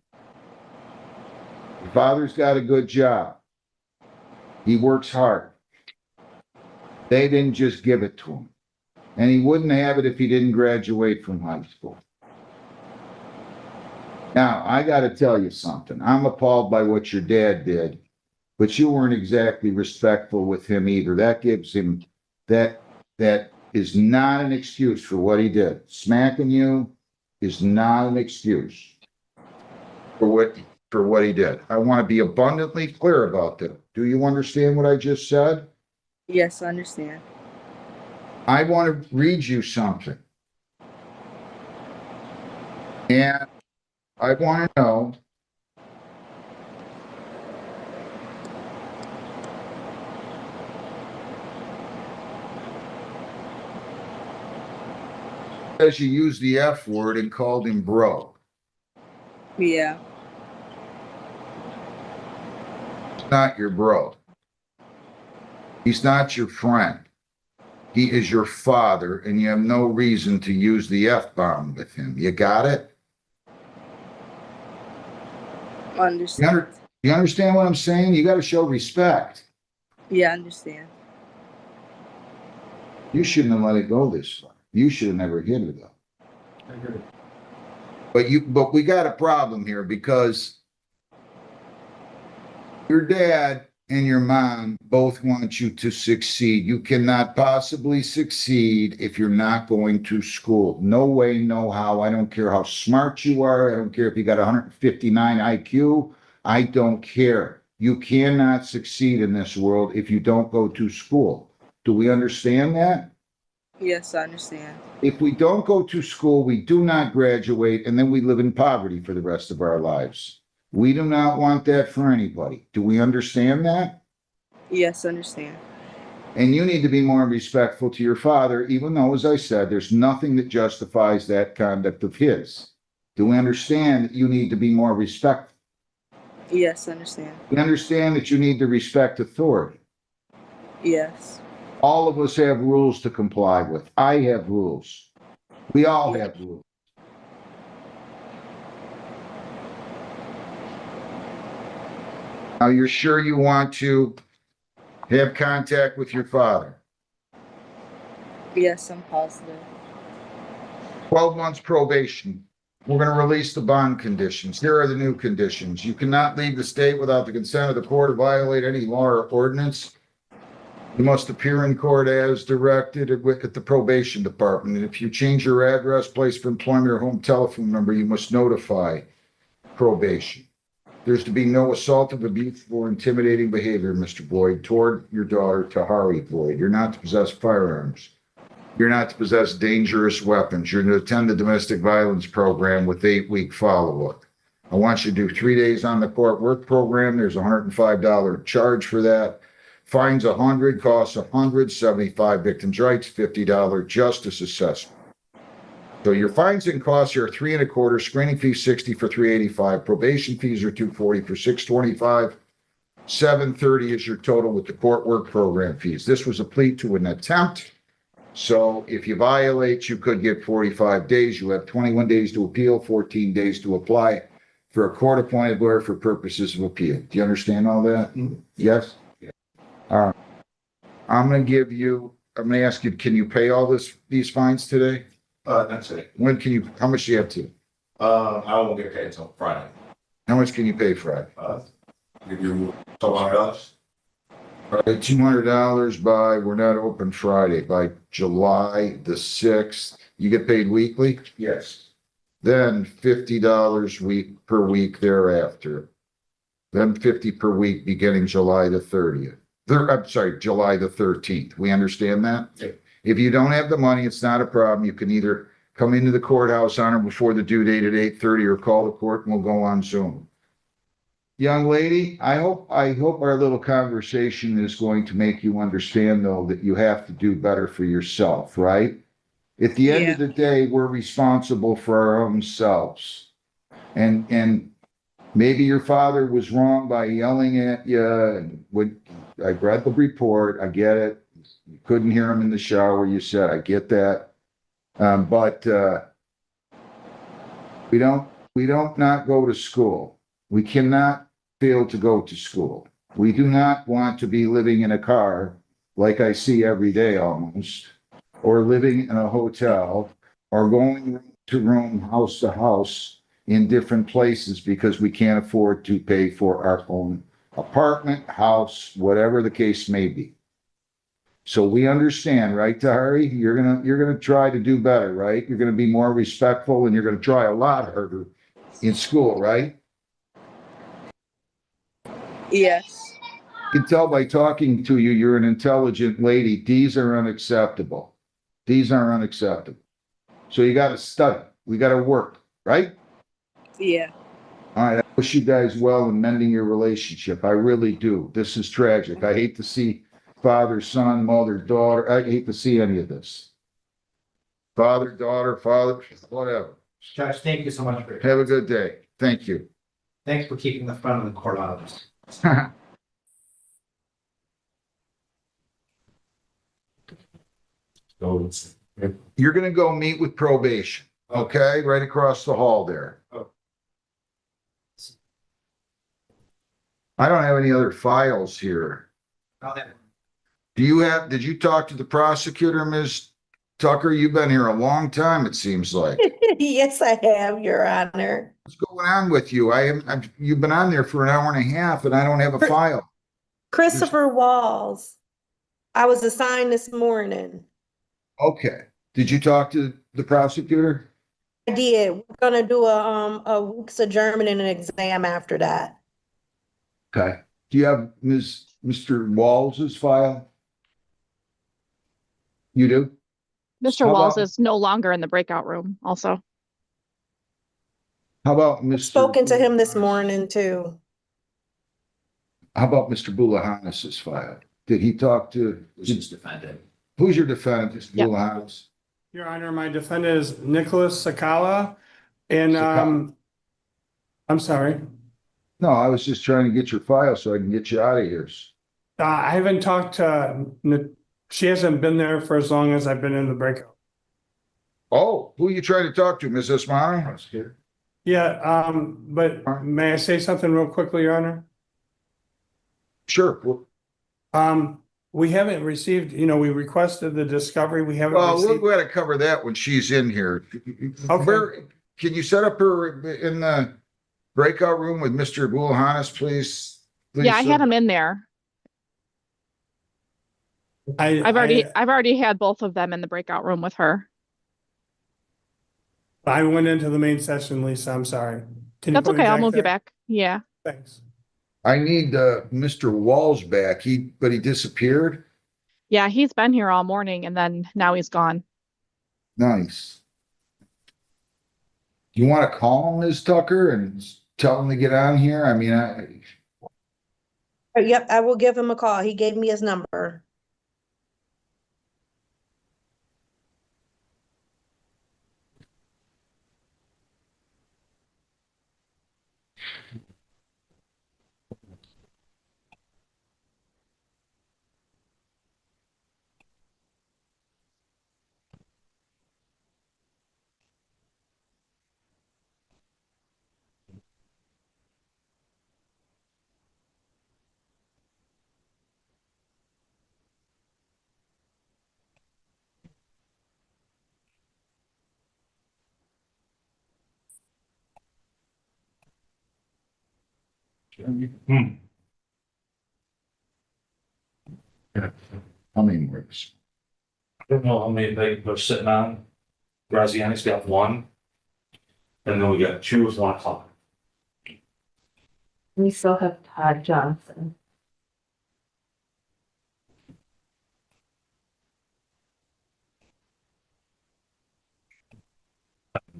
Your father's got a good job. He works hard. They didn't just give it to him. And he wouldn't have it if he didn't graduate from high school. Now, I got to tell you something. I'm appalled by what your dad did, but you weren't exactly respectful with him either. That gives him that is not an excuse for what he did. Smacking you is not an excuse for what he did. I want to be abundantly clear about that. Do you understand what I just said? Yes, I understand. I want to read you something. And I want to know as you used the F word and called him bro. Yeah. He's not your bro. He's not your friend. He is your father, and you have no reason to use the F-bomb with him. You got it? Understand. You understand what I'm saying? You got to show respect. Yeah, I understand. You shouldn't have let it go this far. You should have never hit it though. I agree. But we got a problem here because your dad and your mom both want you to succeed. You cannot possibly succeed if you're not going to school. No way, no how. I don't care how smart you are. I don't care if you got 159 IQ. I don't care. You cannot succeed in this world if you don't go to school. Do we understand that? Yes, I understand. If we don't go to school, we do not graduate, and then we live in poverty for the rest of our lives. We do not want that for anybody. Do we understand that? Yes, I understand. And you need to be more respectful to your father, even though, as I said, there's nothing that justifies that conduct of his. Do we understand that you need to be more respectful? Yes, I understand. We understand that you need to respect authority. Yes. All of us have rules to comply with. I have rules. We all have rules. Now, you're sure you want to have contact with your father? Yes, I'm positive. 12 months probation. We're gonna release the bond conditions. Here are the new conditions. You cannot leave the state without the consent of the court or violate any law or ordinance. You must appear in court as directed at the probation department. And if you change your address, place of employment, or home telephone number, you must notify probation. There's to be no assaultive, abusive, or intimidating behavior, Mr. Boyd, toward your daughter, Tahari Boyd. You're not to possess firearms. You're not to possess dangerous weapons. You're to attend the domestic violence program with 8-week follow-up. I want you to do 3 days on the court work program. There's a $105 charge for that. Fines 100, costs 100, 75 victims' rights, $50 justice assessment. So your fines and costs are 3.25, screening fee 60 for 385, probation fees are 240 for 625. 730 is your total with the court work program fees. This was a plea to an attempt. So if you violate, you could get 45 days. You have 21 days to appeal, 14 days to apply for a court-appointed lawyer for purposes of appeal. Do you understand all that? Yes? All right. I'm gonna ask you, can you pay all these fines today? That's it. How much do you have to? I won't get paid until Friday. How much can you pay Friday? Give you $200. All right, $200 we're not open Friday, by July the 6th. You get paid weekly? Yes. Then $50 per week thereafter. Then 50 per week beginning July the 30th. I'm sorry, July the 13th. We understand that? Yeah. If you don't have the money, it's not a problem. You can either come into the courthouse on or before the due date at 8:30 or call the court and we'll go on Zoom. Young lady, I hope our little conversation is going to make you understand, though, that you have to do better for yourself, right? At the end of the day, we're responsible for our own selves. And maybe your father was wrong by yelling at you. And I read the report, I get it. You couldn't hear him in the shower, you said, I get that. But we don't not go to school. We cannot fail to go to school. We do not want to be living in a car like I see every day almost, or living in a hotel, or going room to room, house to house in different places because we can't afford to pay for our own apartment, house, whatever the case may be. So we understand, right, Tahari? You're gonna try to do better, right? You're gonna be more respectful and you're gonna try a lot harder in school, right? Yes. You can tell by talking to you, you're an intelligent lady. These are unacceptable. These are unacceptable. So you got to study. We got to work, right? Yeah. All right. I wish you guys well in mending your relationship. I really do. This is tragic. I hate to see father, son, mother, daughter. I hate to see any of this. Father, daughter, whatever. Judge, thank you so much for. Have a good day. Thank you. Thanks for keeping the front of the court out of this. You're gonna go meet with probation, okay? Right across the hall there. I don't have any other files here. Did you talk to the prosecutor, Ms. Tucker? You've been here a long time, it seems like. Yes, I have, Your Honor. What's going on with you? You've been on there for an hour and a half and I don't have a file. Christopher Walls. I was assigned this morning. Okay. Did you talk to the prosecutor? I did. We're gonna do a week's adjournment and an exam after that. Okay. Do you have Mr. Walls's file? You do? Mr. How Walls about- is no longer in the breakout room also. How about Mr. Spoken to him this morning too. How about Mr. Bulahanis's file? Did he talk to? Who's defendant? Who's your defendant, Mr. Yep. Bulahanis? Your Honor, my defendant is Nicholas Sakala, and I'm sorry. No, I was just trying to get your file so I can get you out of here. I haven't talked to, she hasn't been there for as long as I've been in the breakout. Oh, who are you trying to talk to, Ms. Esmani? Yeah, but may I say something real quickly, Your Honor? Sure. we haven't received, we requested the discovery. We haven't Well, we'll received. go ahead and cover that when she's in here. Okay. Where, can you set up her in the breakout room with Mr. Bulahanis, please? Yeah, I Lisa? had him in there. I've already had both of them in the breakout room with her. I went into the main session, Lisa. I'm sorry. Can you That's put me okay. I'll move you there? back. Yeah. Thanks. I need Mr. Walls back. But he disappeared. Yeah, he's been here all morning and then now he's gone. Nice. You want to call him, Ms. Tucker, and tell him to get on here? I mean, Yep, I will give him a call. He gave me his number. how many words? I don't know how many they're sitting on. Graziani's got one. And then we got two at 1 o'clock. We still have Todd Johnson.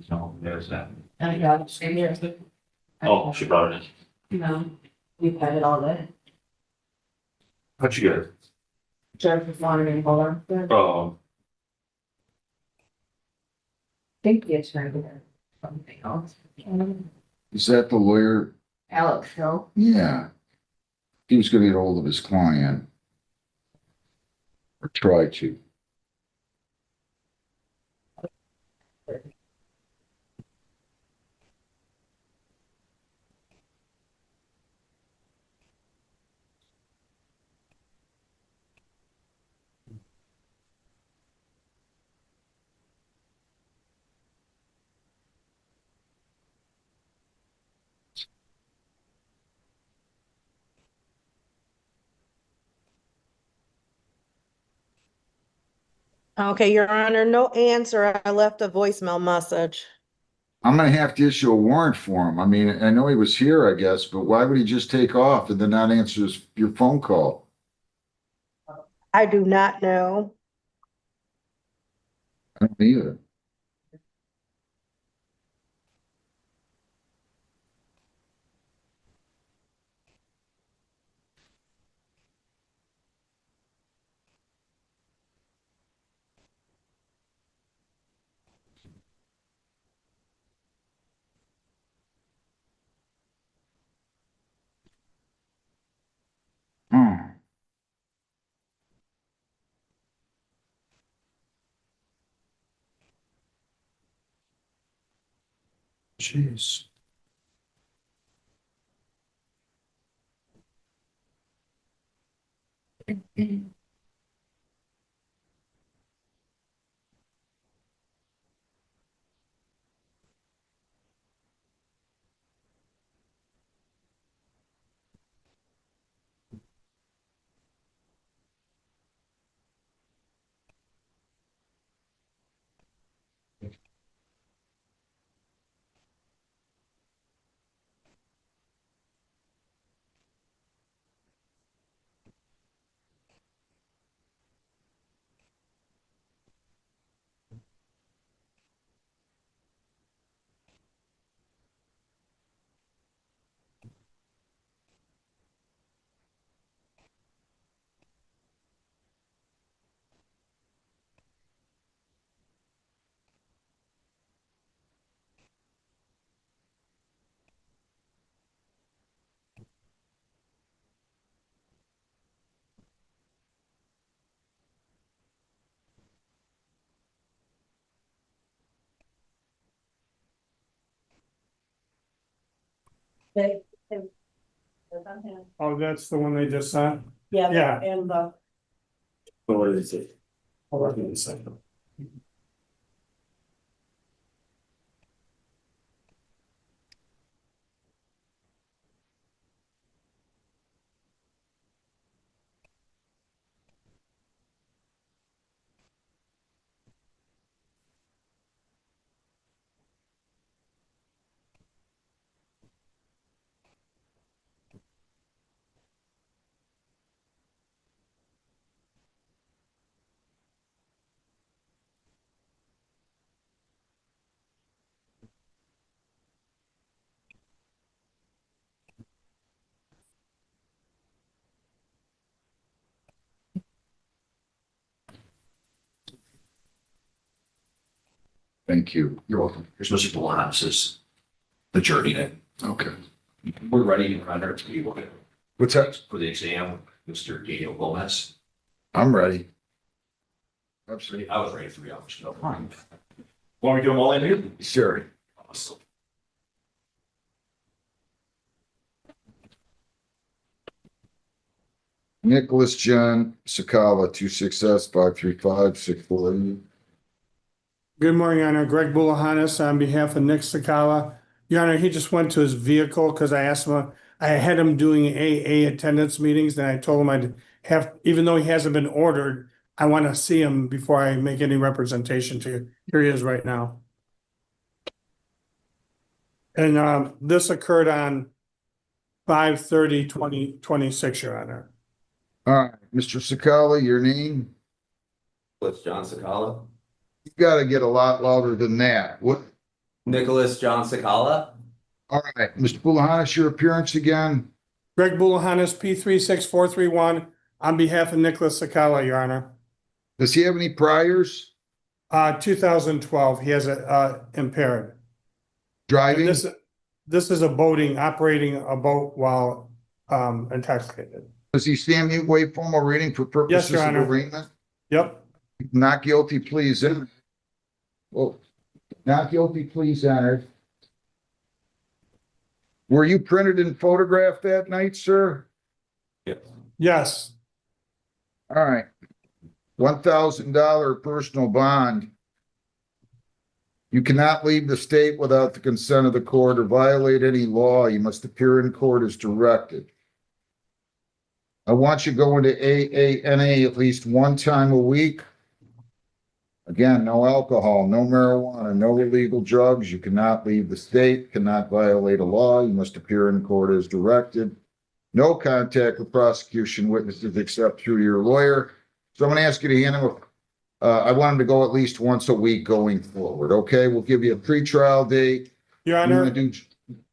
So there's that. And I got same here. Oh, she brought it in. No, we've had it all day. How'd you get it? Jennifer's wondering, hold on. I Oh, think it's trying to get something else. Is that the lawyer? Alex Hill. Yeah. He was going to get hold of his client. Or try to. Okay, Your Honor, no answer. I left a voicemail message. I'm going to have to issue a warrant for him. I mean, I know he was here, I guess, but why would he just take off and then not answer your phone call? I do not know. I don't either. Hmm. Jeez. Oh, that's the one they just sent? Yeah. Yeah. And What is it? Hold on a second. Thank you. You're welcome. Here's Mr. Bolanos's adjourning it. Okay. We're ready to run our table What's that? for the exam, Mr. Daniel Gomez. I'm ready. Absolutely. I was ready 3 hours ago. Want me to do them all in here? Sure. Awesome. Nicholas John Sakala, 26S 535-648. Good morning, Your Honor. Greg Bulahanis on behalf of Nick Sakala. Your Honor, he just went to his vehicle because I asked him, I had him doing AA attendance meetings, and I told him I'd have, even though he hasn't been ordered, I want to see him before I make any representation to you. Here he is right now. And this occurred on 5/30/2026, Your Honor. All right, Mr. Sakala, your name? Nicholas John Sakala. You gotta get a lot louder than that. What? Nicholas John Sakala. All right, Mr. Bulahanis, your appearance again? Greg Bulahanis, P36431, on behalf of Nicholas Sakala, Your Honor. Does he have any priors? 2012, he has a impaired. Driving? This is a operating a boat while intoxicated. Does he stand mute, wait formal reading for Yes, purposes Your of Honor. arraignment? Yep. Not guilty, please entered. Well, not guilty, please entered. Were you printed and photographed that night, sir? Yes. All right. $1,000 personal bond. You cannot leave the state without the consent of the court or violate any law. You must appear in court as directed. I want you to go into AANA at least one time a week. Again, no alcohol, no marijuana, no illegal drugs. You cannot leave the state, cannot violate a law. You must appear in court as directed. No contact with prosecution witnesses except through your lawyer. So I'm going to ask you to hand him I want him to go at least once a week going forward. Okay, we'll give you a pretrial date. Your Honor,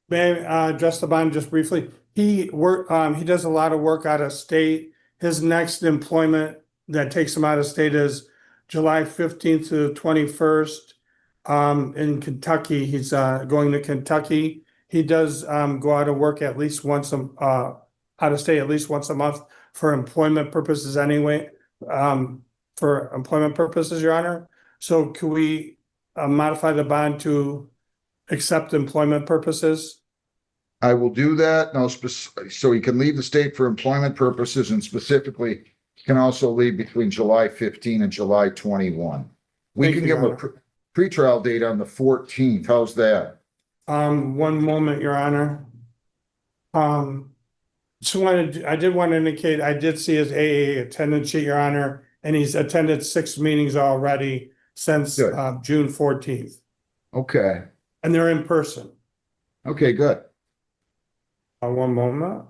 may I address the bond just briefly? He does a lot of work out of state. His next employment that takes him out of state is July 15th to 21st in Kentucky. He's going to Kentucky. He does go out of work at least once out of state at least once a month for employment purposes anyway. For employment purposes, Your Honor. So could we modify the bond to accept employment purposes? I will do that. Now, so he can leave the state for employment purposes, and specifically can also leave between July 15 and July 21. We can give him a pretrial date on the 14th. How's that? One moment, Your Honor. I did want to indicate, I did see his AA attendance sheet, Your Honor, and he's attended 6 meetings already since June 14th. Okay. And they're in person. Okay, good. One moment.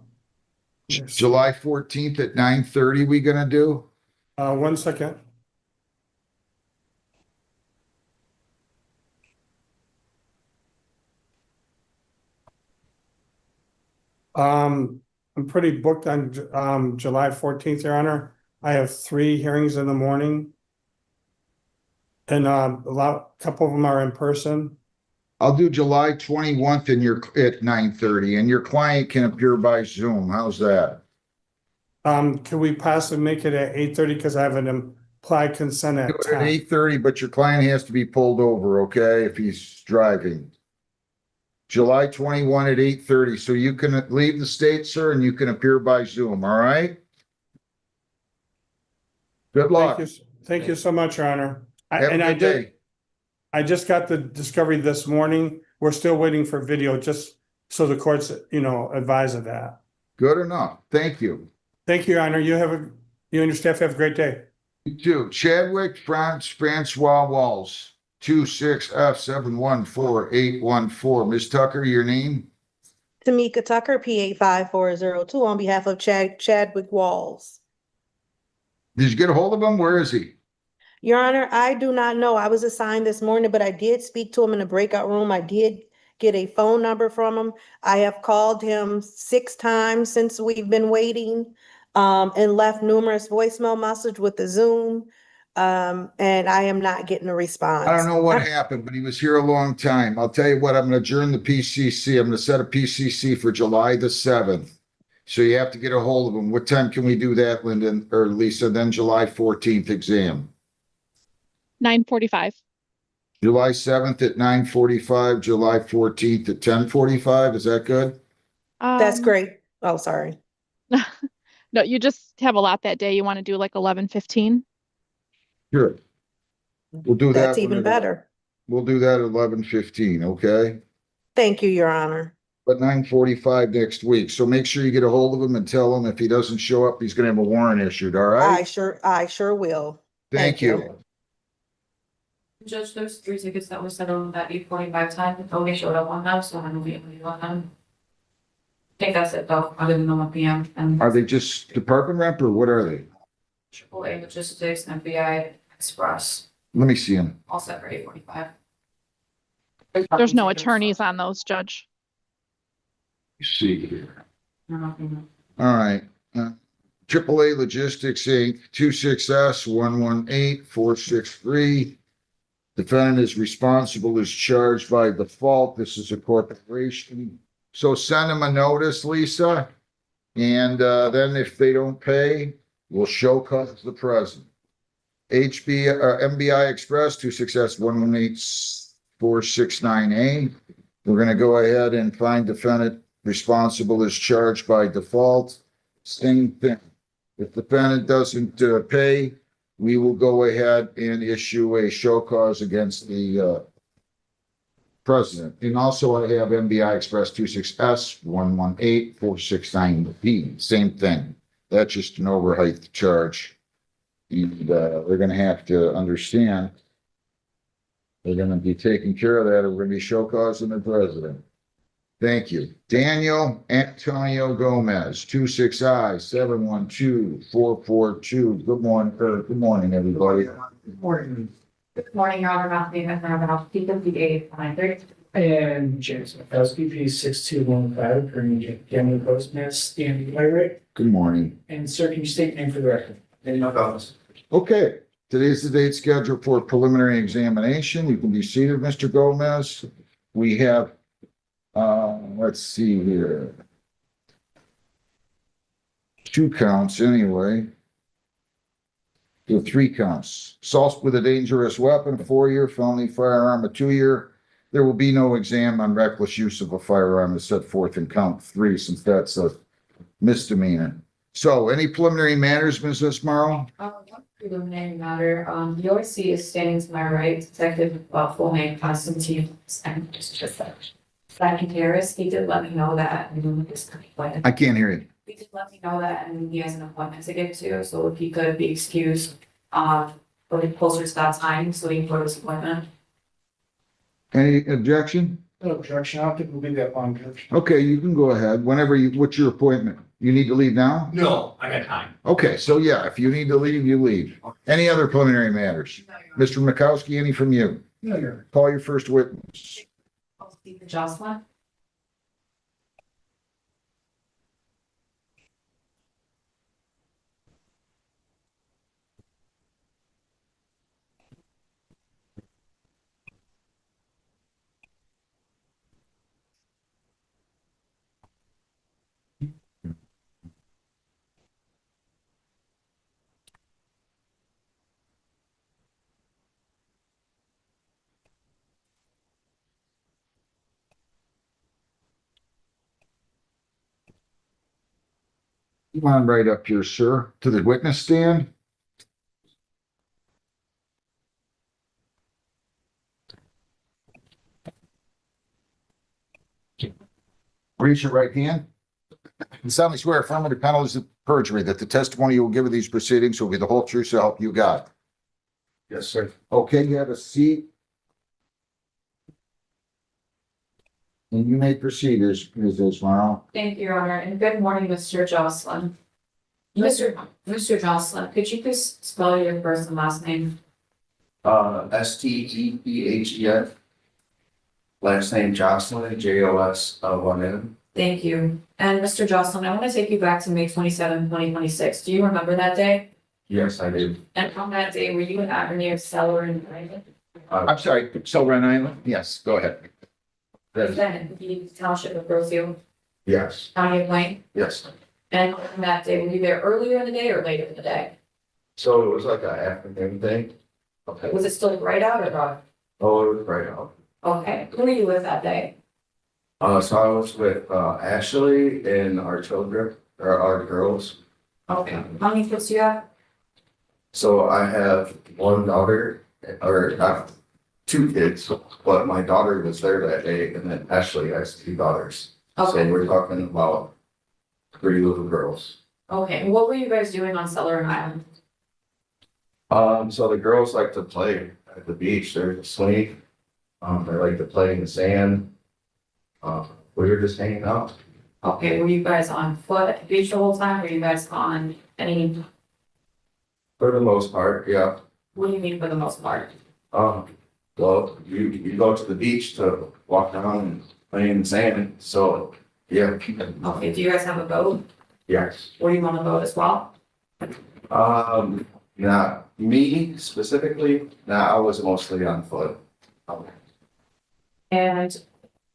July 14th at 9:30 we gonna do? 1 second. I'm pretty booked on July 14th, Your Honor. I have 3 hearings in the morning. And a couple of them are in person. I'll do July 21st at 9:30, and your client can appear by Zoom. How's that? Could we possibly make it at 8:30 because I have an implied consent at Do it at 10? 8:30, but your client has to be pulled over, okay, if he's driving. July 21 at 8:30, so you can leave the state, sir, and you can appear by Zoom, all right? Good luck. Thank you so much, Your Honor. Have a good day. I just got the discovery this morning. We're still waiting for video, just so the court's, advise of that. Good enough. Thank you. Thank you, Your Honor. You and your staff have a great day. You too. Chadwick Francois Walls, 26F714814. Ms. Tucker, your name? Tamika Tucker, P85402, on behalf of Chadwick Walls. Did you get a hold of him? Where is he? Your Honor, I do not know. I was assigned this morning, but I did speak to him in a breakout room. I did get a phone number from him. I have called him 6 times since we've been waiting, and left numerous voicemail message with the Zoom. And I am not getting a response. I don't know what happened, but he was here a long time. I'll tell you what, I'm going to adjourn the PCC. I'm going to set a PCC for July the 7th. So you have to get a hold of him. What time can we do that, Lyndon or Lisa? Then July 14th exam. 9:45. July 7th at 9:45, July 14th at 10:45. Is that good? That's great. Oh, sorry. No, you just have a lot that day. You want to do like 11:15? Sure. We'll do that. That's even better. We'll do that at 11:15, okay? Thank you, Your Honor. But 9:45 next week. So make sure you get a hold of him and tell him if he doesn't show up, he's going to have a warrant issued, all right? I sure will. Thank you. Judge, there's 3 tickets that were settled at 8:45 time. It only showed up on them, so I'm gonna be able to do on them. I think that's it though, other than the 1 PM and Are they just department rep or what are they? AAA Logistics, FBI Express, Let me see him. all set for 8:45. There's no attorneys on those, Judge. See here. All right. AAA Logistics Inc., 26S118463. Defendant is responsible, is charged by default. This is a corporation. So send them a notice, Lisa. And then if they don't pay, we'll show cause the president. MBI Express, 26S118469A. We're going to go ahead and find defendant responsible is charged by default. Same thing. If the defendant doesn't pay, we will go ahead and issue a show cause against the president. And also I have MBI Express 26S118469B. Same thing. That's just an overheight charge. And they're going to have to understand they're going to be taking care of that. We're going to be show causing the president. Thank you. Daniel Antonio Gomez, 26I712442. Good morning, everybody. Good morning. Good morning, Your Honor. Matthew McNally, P58 930. And James McCoskey, P6215, attorney Daniel Postmaster, Stanley Lyric. Good morning. And sir, can you state your name for the record? No comments. Okay, today's the date scheduled for preliminary examination. You can be seated, Mr. Gomez. We have, let's see here. 2 counts anyway. There are 3 counts. Assault with a dangerous weapon, 4-year, felony firearm, a 2-year. There will be no exam on reckless use of a firearm as set forth in count 3, since that's a misdemeanor. So any preliminary matters, Mrs. Morrow? One preliminary matter, the OIC is standing to my right, Detective, full name Constantine, and just Second Harris, he did let me know that, I can't hear you. he did let me know that, and he has an appointment to get to, so if he could be excused, for closer to that time, so he can go to his appointment. Any objection? No objection. I don't think we'll be that long, Judge. Okay, you can go ahead. Whenever what's your appointment? You need to leave now? No, I got time. Okay, so yeah, if you need to leave, you leave. Any other preliminary matters? Mr. Mikowski, any from you? No, Your Call your first witness. I'll speak to Jocelyn. Come on right up here, sir, to the witness stand. Raise your right hand. You solemnly swear affirmative penalties of perjury that the testimony you will give of these proceedings will be the whole truth, so help you God. Yes, sir. Okay, you have a seat. And you may proceed, Ms. Ismail. Thank you, Your Honor, and good morning, Mr. Jocelyn. Mr. Jocelyn, could you please spell your first and last name? Stephen. Last name Jocelyn, Joslyn. Thank you. And Mr. Jocelyn, I want to take you back to May 27, 2026. Do you remember that day? Yes, I do. And on that day, were you in Avenue Seller and Raymond? I'm sorry, Silver Island? Yes, go ahead. Was that in the township of Rosefield, Yes, County of Plain? yes. And on that day, were you there earlier in the day or later in the day? So it was like an afternoon thing. Okay. Was it still bright out or dark? Oh, it was right out. Okay, who were you with that day? So I was with Ashley and our children, or our girls. Okay, how many kids do you have? So I have one daughter, or I have two kids, but my daughter was there that day, and then Ashley has two daughters. So Okay, we're talking about 3 little girls. okay, and what were you guys doing on Seller and Island? So the girls like to play at the beach. They're swimming. They like to play in the sand. We were just hanging out. Okay, were you guys on foot at the beach the whole time? Were you guys on any, For the most part, yeah. what do you mean for the most part? Well, you go to the beach to walk around and play in the sand, so, yeah. Okay, do you guys have a boat? Yes. Were you on a boat as well? Not me specifically, I was mostly on foot. And,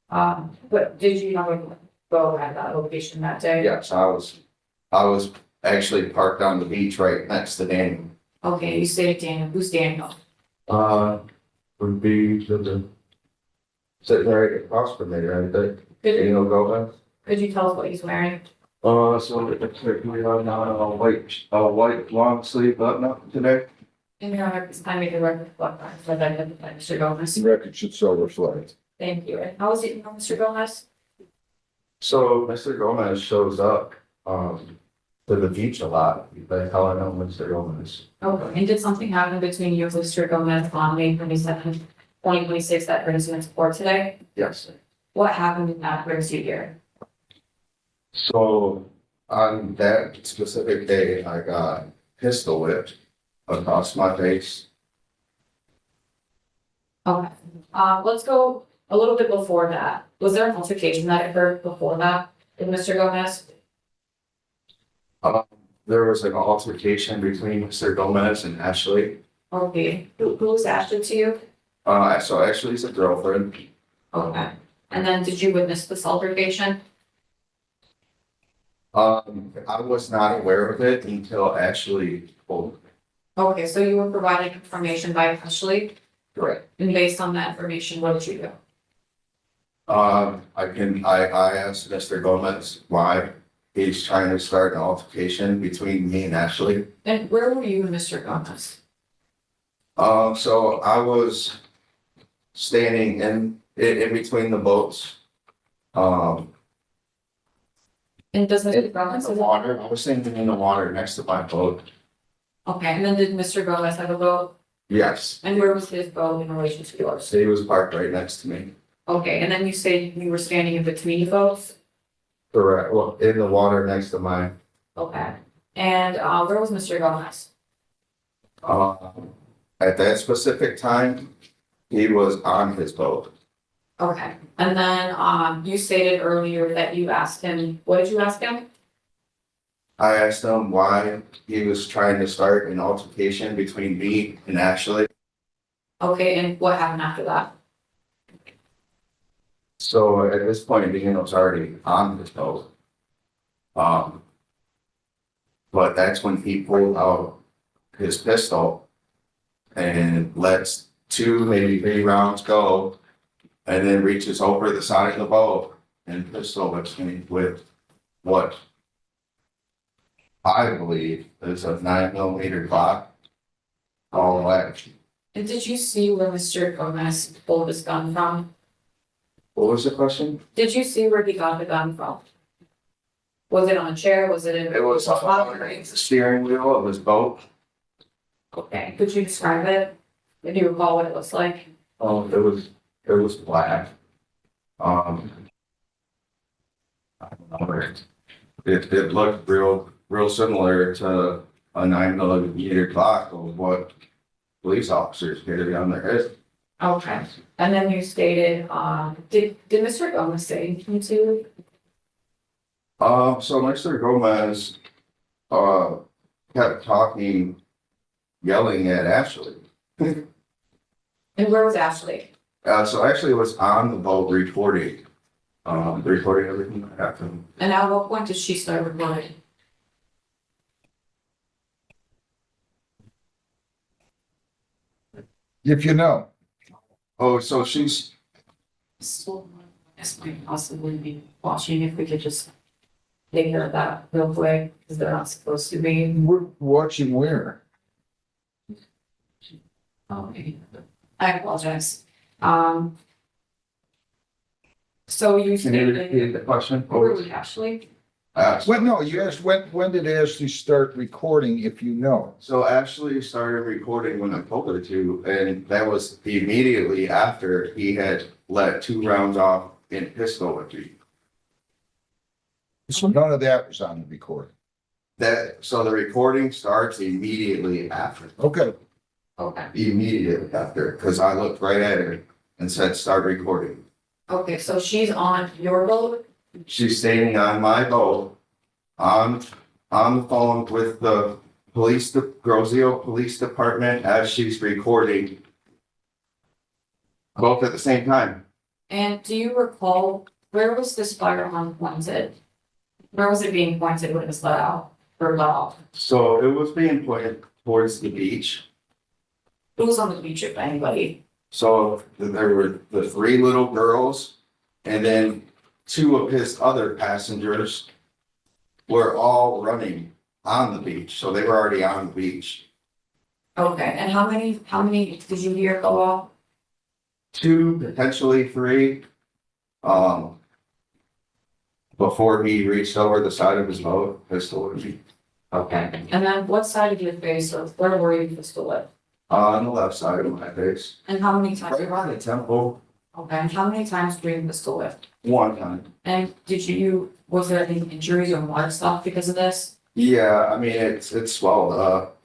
but did you have a boat at that location that day? Yes, I was actually parked on the beach right next to Daniel. Okay, you say Daniel, who's Daniel? Would be the sitting right across from me, right there. Could Daniel Gomez. you tell us what he's wearing? So it's like we have a white long sleeve button up today. And your Honor, please kindly the record reflect that, so that Mr. Gomez. The record should so reflect. Thank you. And how was it, Mr. Gomez? So Mr. Gomez shows up, to the beach a lot. That's how I know Mr. Gomez. Okay, and did something happen between you and Mr. Gomez on May 27, 2026 that brings you into court today? Yes. What happened that brings you here? So on that specific day, I got pistol whipped across my face. Okay, let's go a little bit before that. Was there an altercation that occurred before that with Mr. Gomez? There was an altercation between Mr. Gomez and Ashley. Okay, who was Ashley to you? So Ashley's a girlfriend. Okay, and then did you witness this altercation? I was not aware of it until Ashley told me. Okay, so you were provided information by Ashley, Correct. and based on that information, what did you do? I asked Mr. Gomez why he's trying to start an altercation between me and Ashley. And where were you and Mr. Gomez? So I was standing in between the boats. And does Mr. In Gomez? the water, I was standing in the water next to my boat. Okay, and then did Mr. Gomez have a boat? Yes, And where was his boat in relation to yours? he was parked right next to me. Okay, and then you say you were standing in between the boats? Correct, well, in the water next to mine. Okay, and where was Mr. Gomez? At that specific time, he was on his boat. Okay, and then you stated earlier that you asked him, what did you ask him? I asked him why he was trying to start an altercation between me and Ashley. Okay, and what happened after that? So at this point, Dean was already on his boat. But that's when he pulled out his pistol and lets 2, maybe 3 rounds go, and then reaches over the side of the boat and pistol whips me with what I believe is a 9mm Glock. All action. And did you see where Mr. Gomez pulled his gun from? What was the question? Did you see where he got the gun from? Was it on a chair? Was it in? It was underneath the steering wheel. It was both. Okay, could you describe it? Do you recall what it looks like? It was black. I don't know. It looked real similar to a 9mm Glock of what police officers carry on their head. Okay, and then you stated, did Mr. Gomez say anything to you? So Mr. Gomez, kept talking, yelling at Ashley. And where was Ashley? So Ashley was on the boat recording everything that happened. And at what point did she start recording? If you know. Oh, so she's, So, this might possibly be watching, if we could just take care of that real quick, because they're not supposed to be. We're watching where? Okay, I apologize. So you can you repeat stated, the question? where was Ashley? Well, no, you asked when did Ashley start recording, if you know? So Ashley started recording when I told her to, and that was immediately after he had let 2 rounds off in pistol with me. So none of that was on the recording. So the recording starts immediately after. Okay. Okay, Immediately after, because I looked right at her and said, start recording. okay, so she's on your boat? She's standing on my boat, on the phone with the Grosio Police Department as she's recording. Both at the same time. And do you recall, where was this firearm pointed? Where was it being pointed when it was let out, or let off? So it was being pointed towards the beach. Who was on the beach, if anybody? So there were the 3 little girls, and then 2 of his other passengers were all running on the beach. So they were already on the beach. Okay, and how many did you hear go off? 2, potentially 3. Before he reached over the side of his boat, pistol with me. Okay, and then what side of your face, or where were you pistol with? On the left side of my face. And how many times? Right on the temple. Okay, and how many times were you pistol with? 1 time. And was there any injuries or blood stuff because of this? Yeah, I mean, it's swelled up.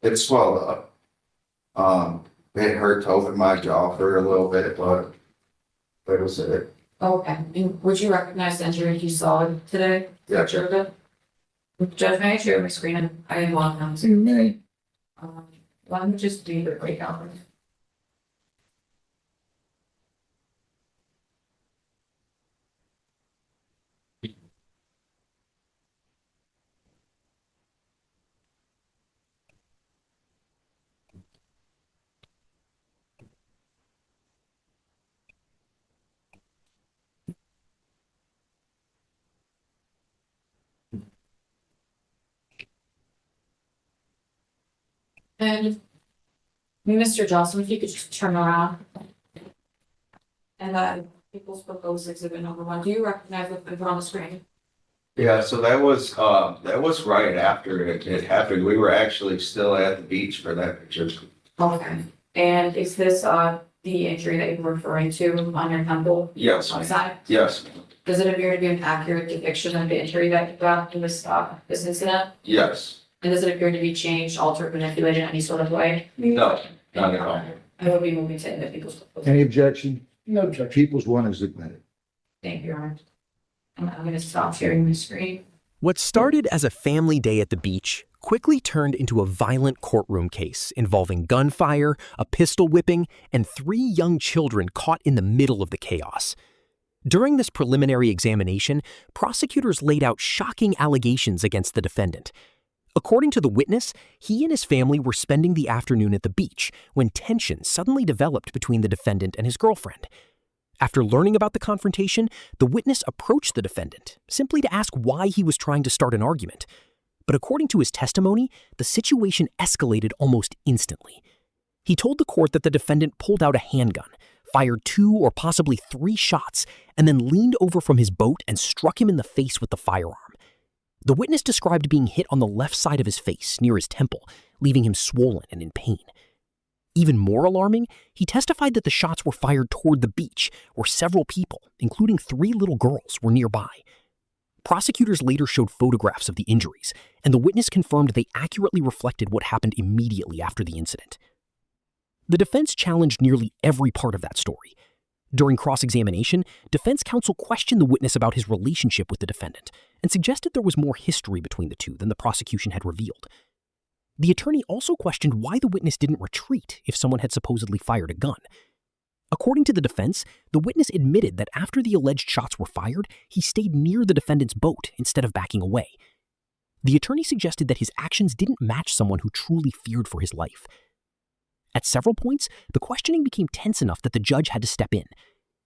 It swelled up. It hurt to open my jaw for a little bit, but that was it. Okay, and would you recognize the injury you saw today? Yeah, Picture of it? Judge, may I share my screen? And I have one of them. You may. Why don't we just do the breakout? And Mr. Johnson, if you could just turn around. And People's Proposed Exhibit number 1, do you recognize what they put on the screen? Yeah, so that was right after it happened. We were actually still at the beach for that picture. Okay, and is this the injury that you're referring to on your temple? Yes. On side? Yes, Does it appear to be an accurate depiction of the injury that you got in this incident? yes. And does it appear to be changed, altered, manipulated in any sort of way? No, not at all. I will be moving to the People's Proposed. Any objection? No objection. People's one is admitted. Thank you, Your Honor. I'm gonna stop sharing my screen. What started as a family day at the beach quickly turned into a violent courtroom case involving gunfire, a pistol whipping, and 3 young children caught in the middle of the chaos. During this preliminary examination, prosecutors laid out shocking allegations against the defendant. According to the witness, he and his family were spending the afternoon at the beach when tension suddenly developed between the defendant and his girlfriend. After learning about the confrontation, the witness approached the defendant simply to ask why he was trying to start an argument. But according to his testimony, the situation escalated almost instantly. He told the court that the defendant pulled out a handgun, fired 2 or possibly 3 shots, and then leaned over from his boat and struck him in the face with the firearm. The witness described being hit on the left side of his face, near his temple, leaving him swollen and in pain. Even more alarming, he testified that the shots were fired toward the beach, where several people, including 3 little girls, were nearby. Prosecutors later showed photographs of the injuries, and the witness confirmed they accurately reflected what happened immediately after the incident. The defense challenged nearly every part of that story. During cross-examination, defense counsel questioned the witness about his relationship with the defendant and suggested there was more history between the two than the prosecution had revealed. The attorney also questioned why the witness didn't retreat if someone had supposedly fired a gun. According to the defense, the witness admitted that after the alleged shots were fired, he stayed near the defendant's boat instead of backing away. The attorney suggested that his actions didn't match someone who truly feared for his life. At several points, the questioning became tense enough that the judge had to step in.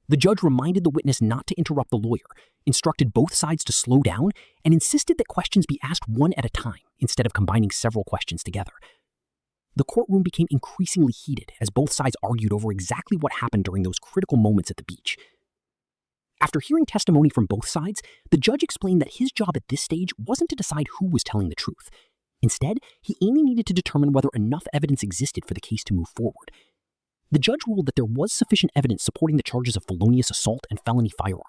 The judge reminded the witness not to interrupt the lawyer, instructed both sides to slow down, and insisted that questions be asked one at a time instead of combining several questions together. The courtroom became increasingly heated as both sides argued over exactly what happened during those critical moments at the beach. After hearing testimony from both sides, the judge explained that his job at this stage wasn't to decide who was telling the truth. Instead, he only needed to determine whether enough evidence existed for the case to move forward. The judge ruled that there was sufficient evidence supporting the charges of felonious assault and felony firearms,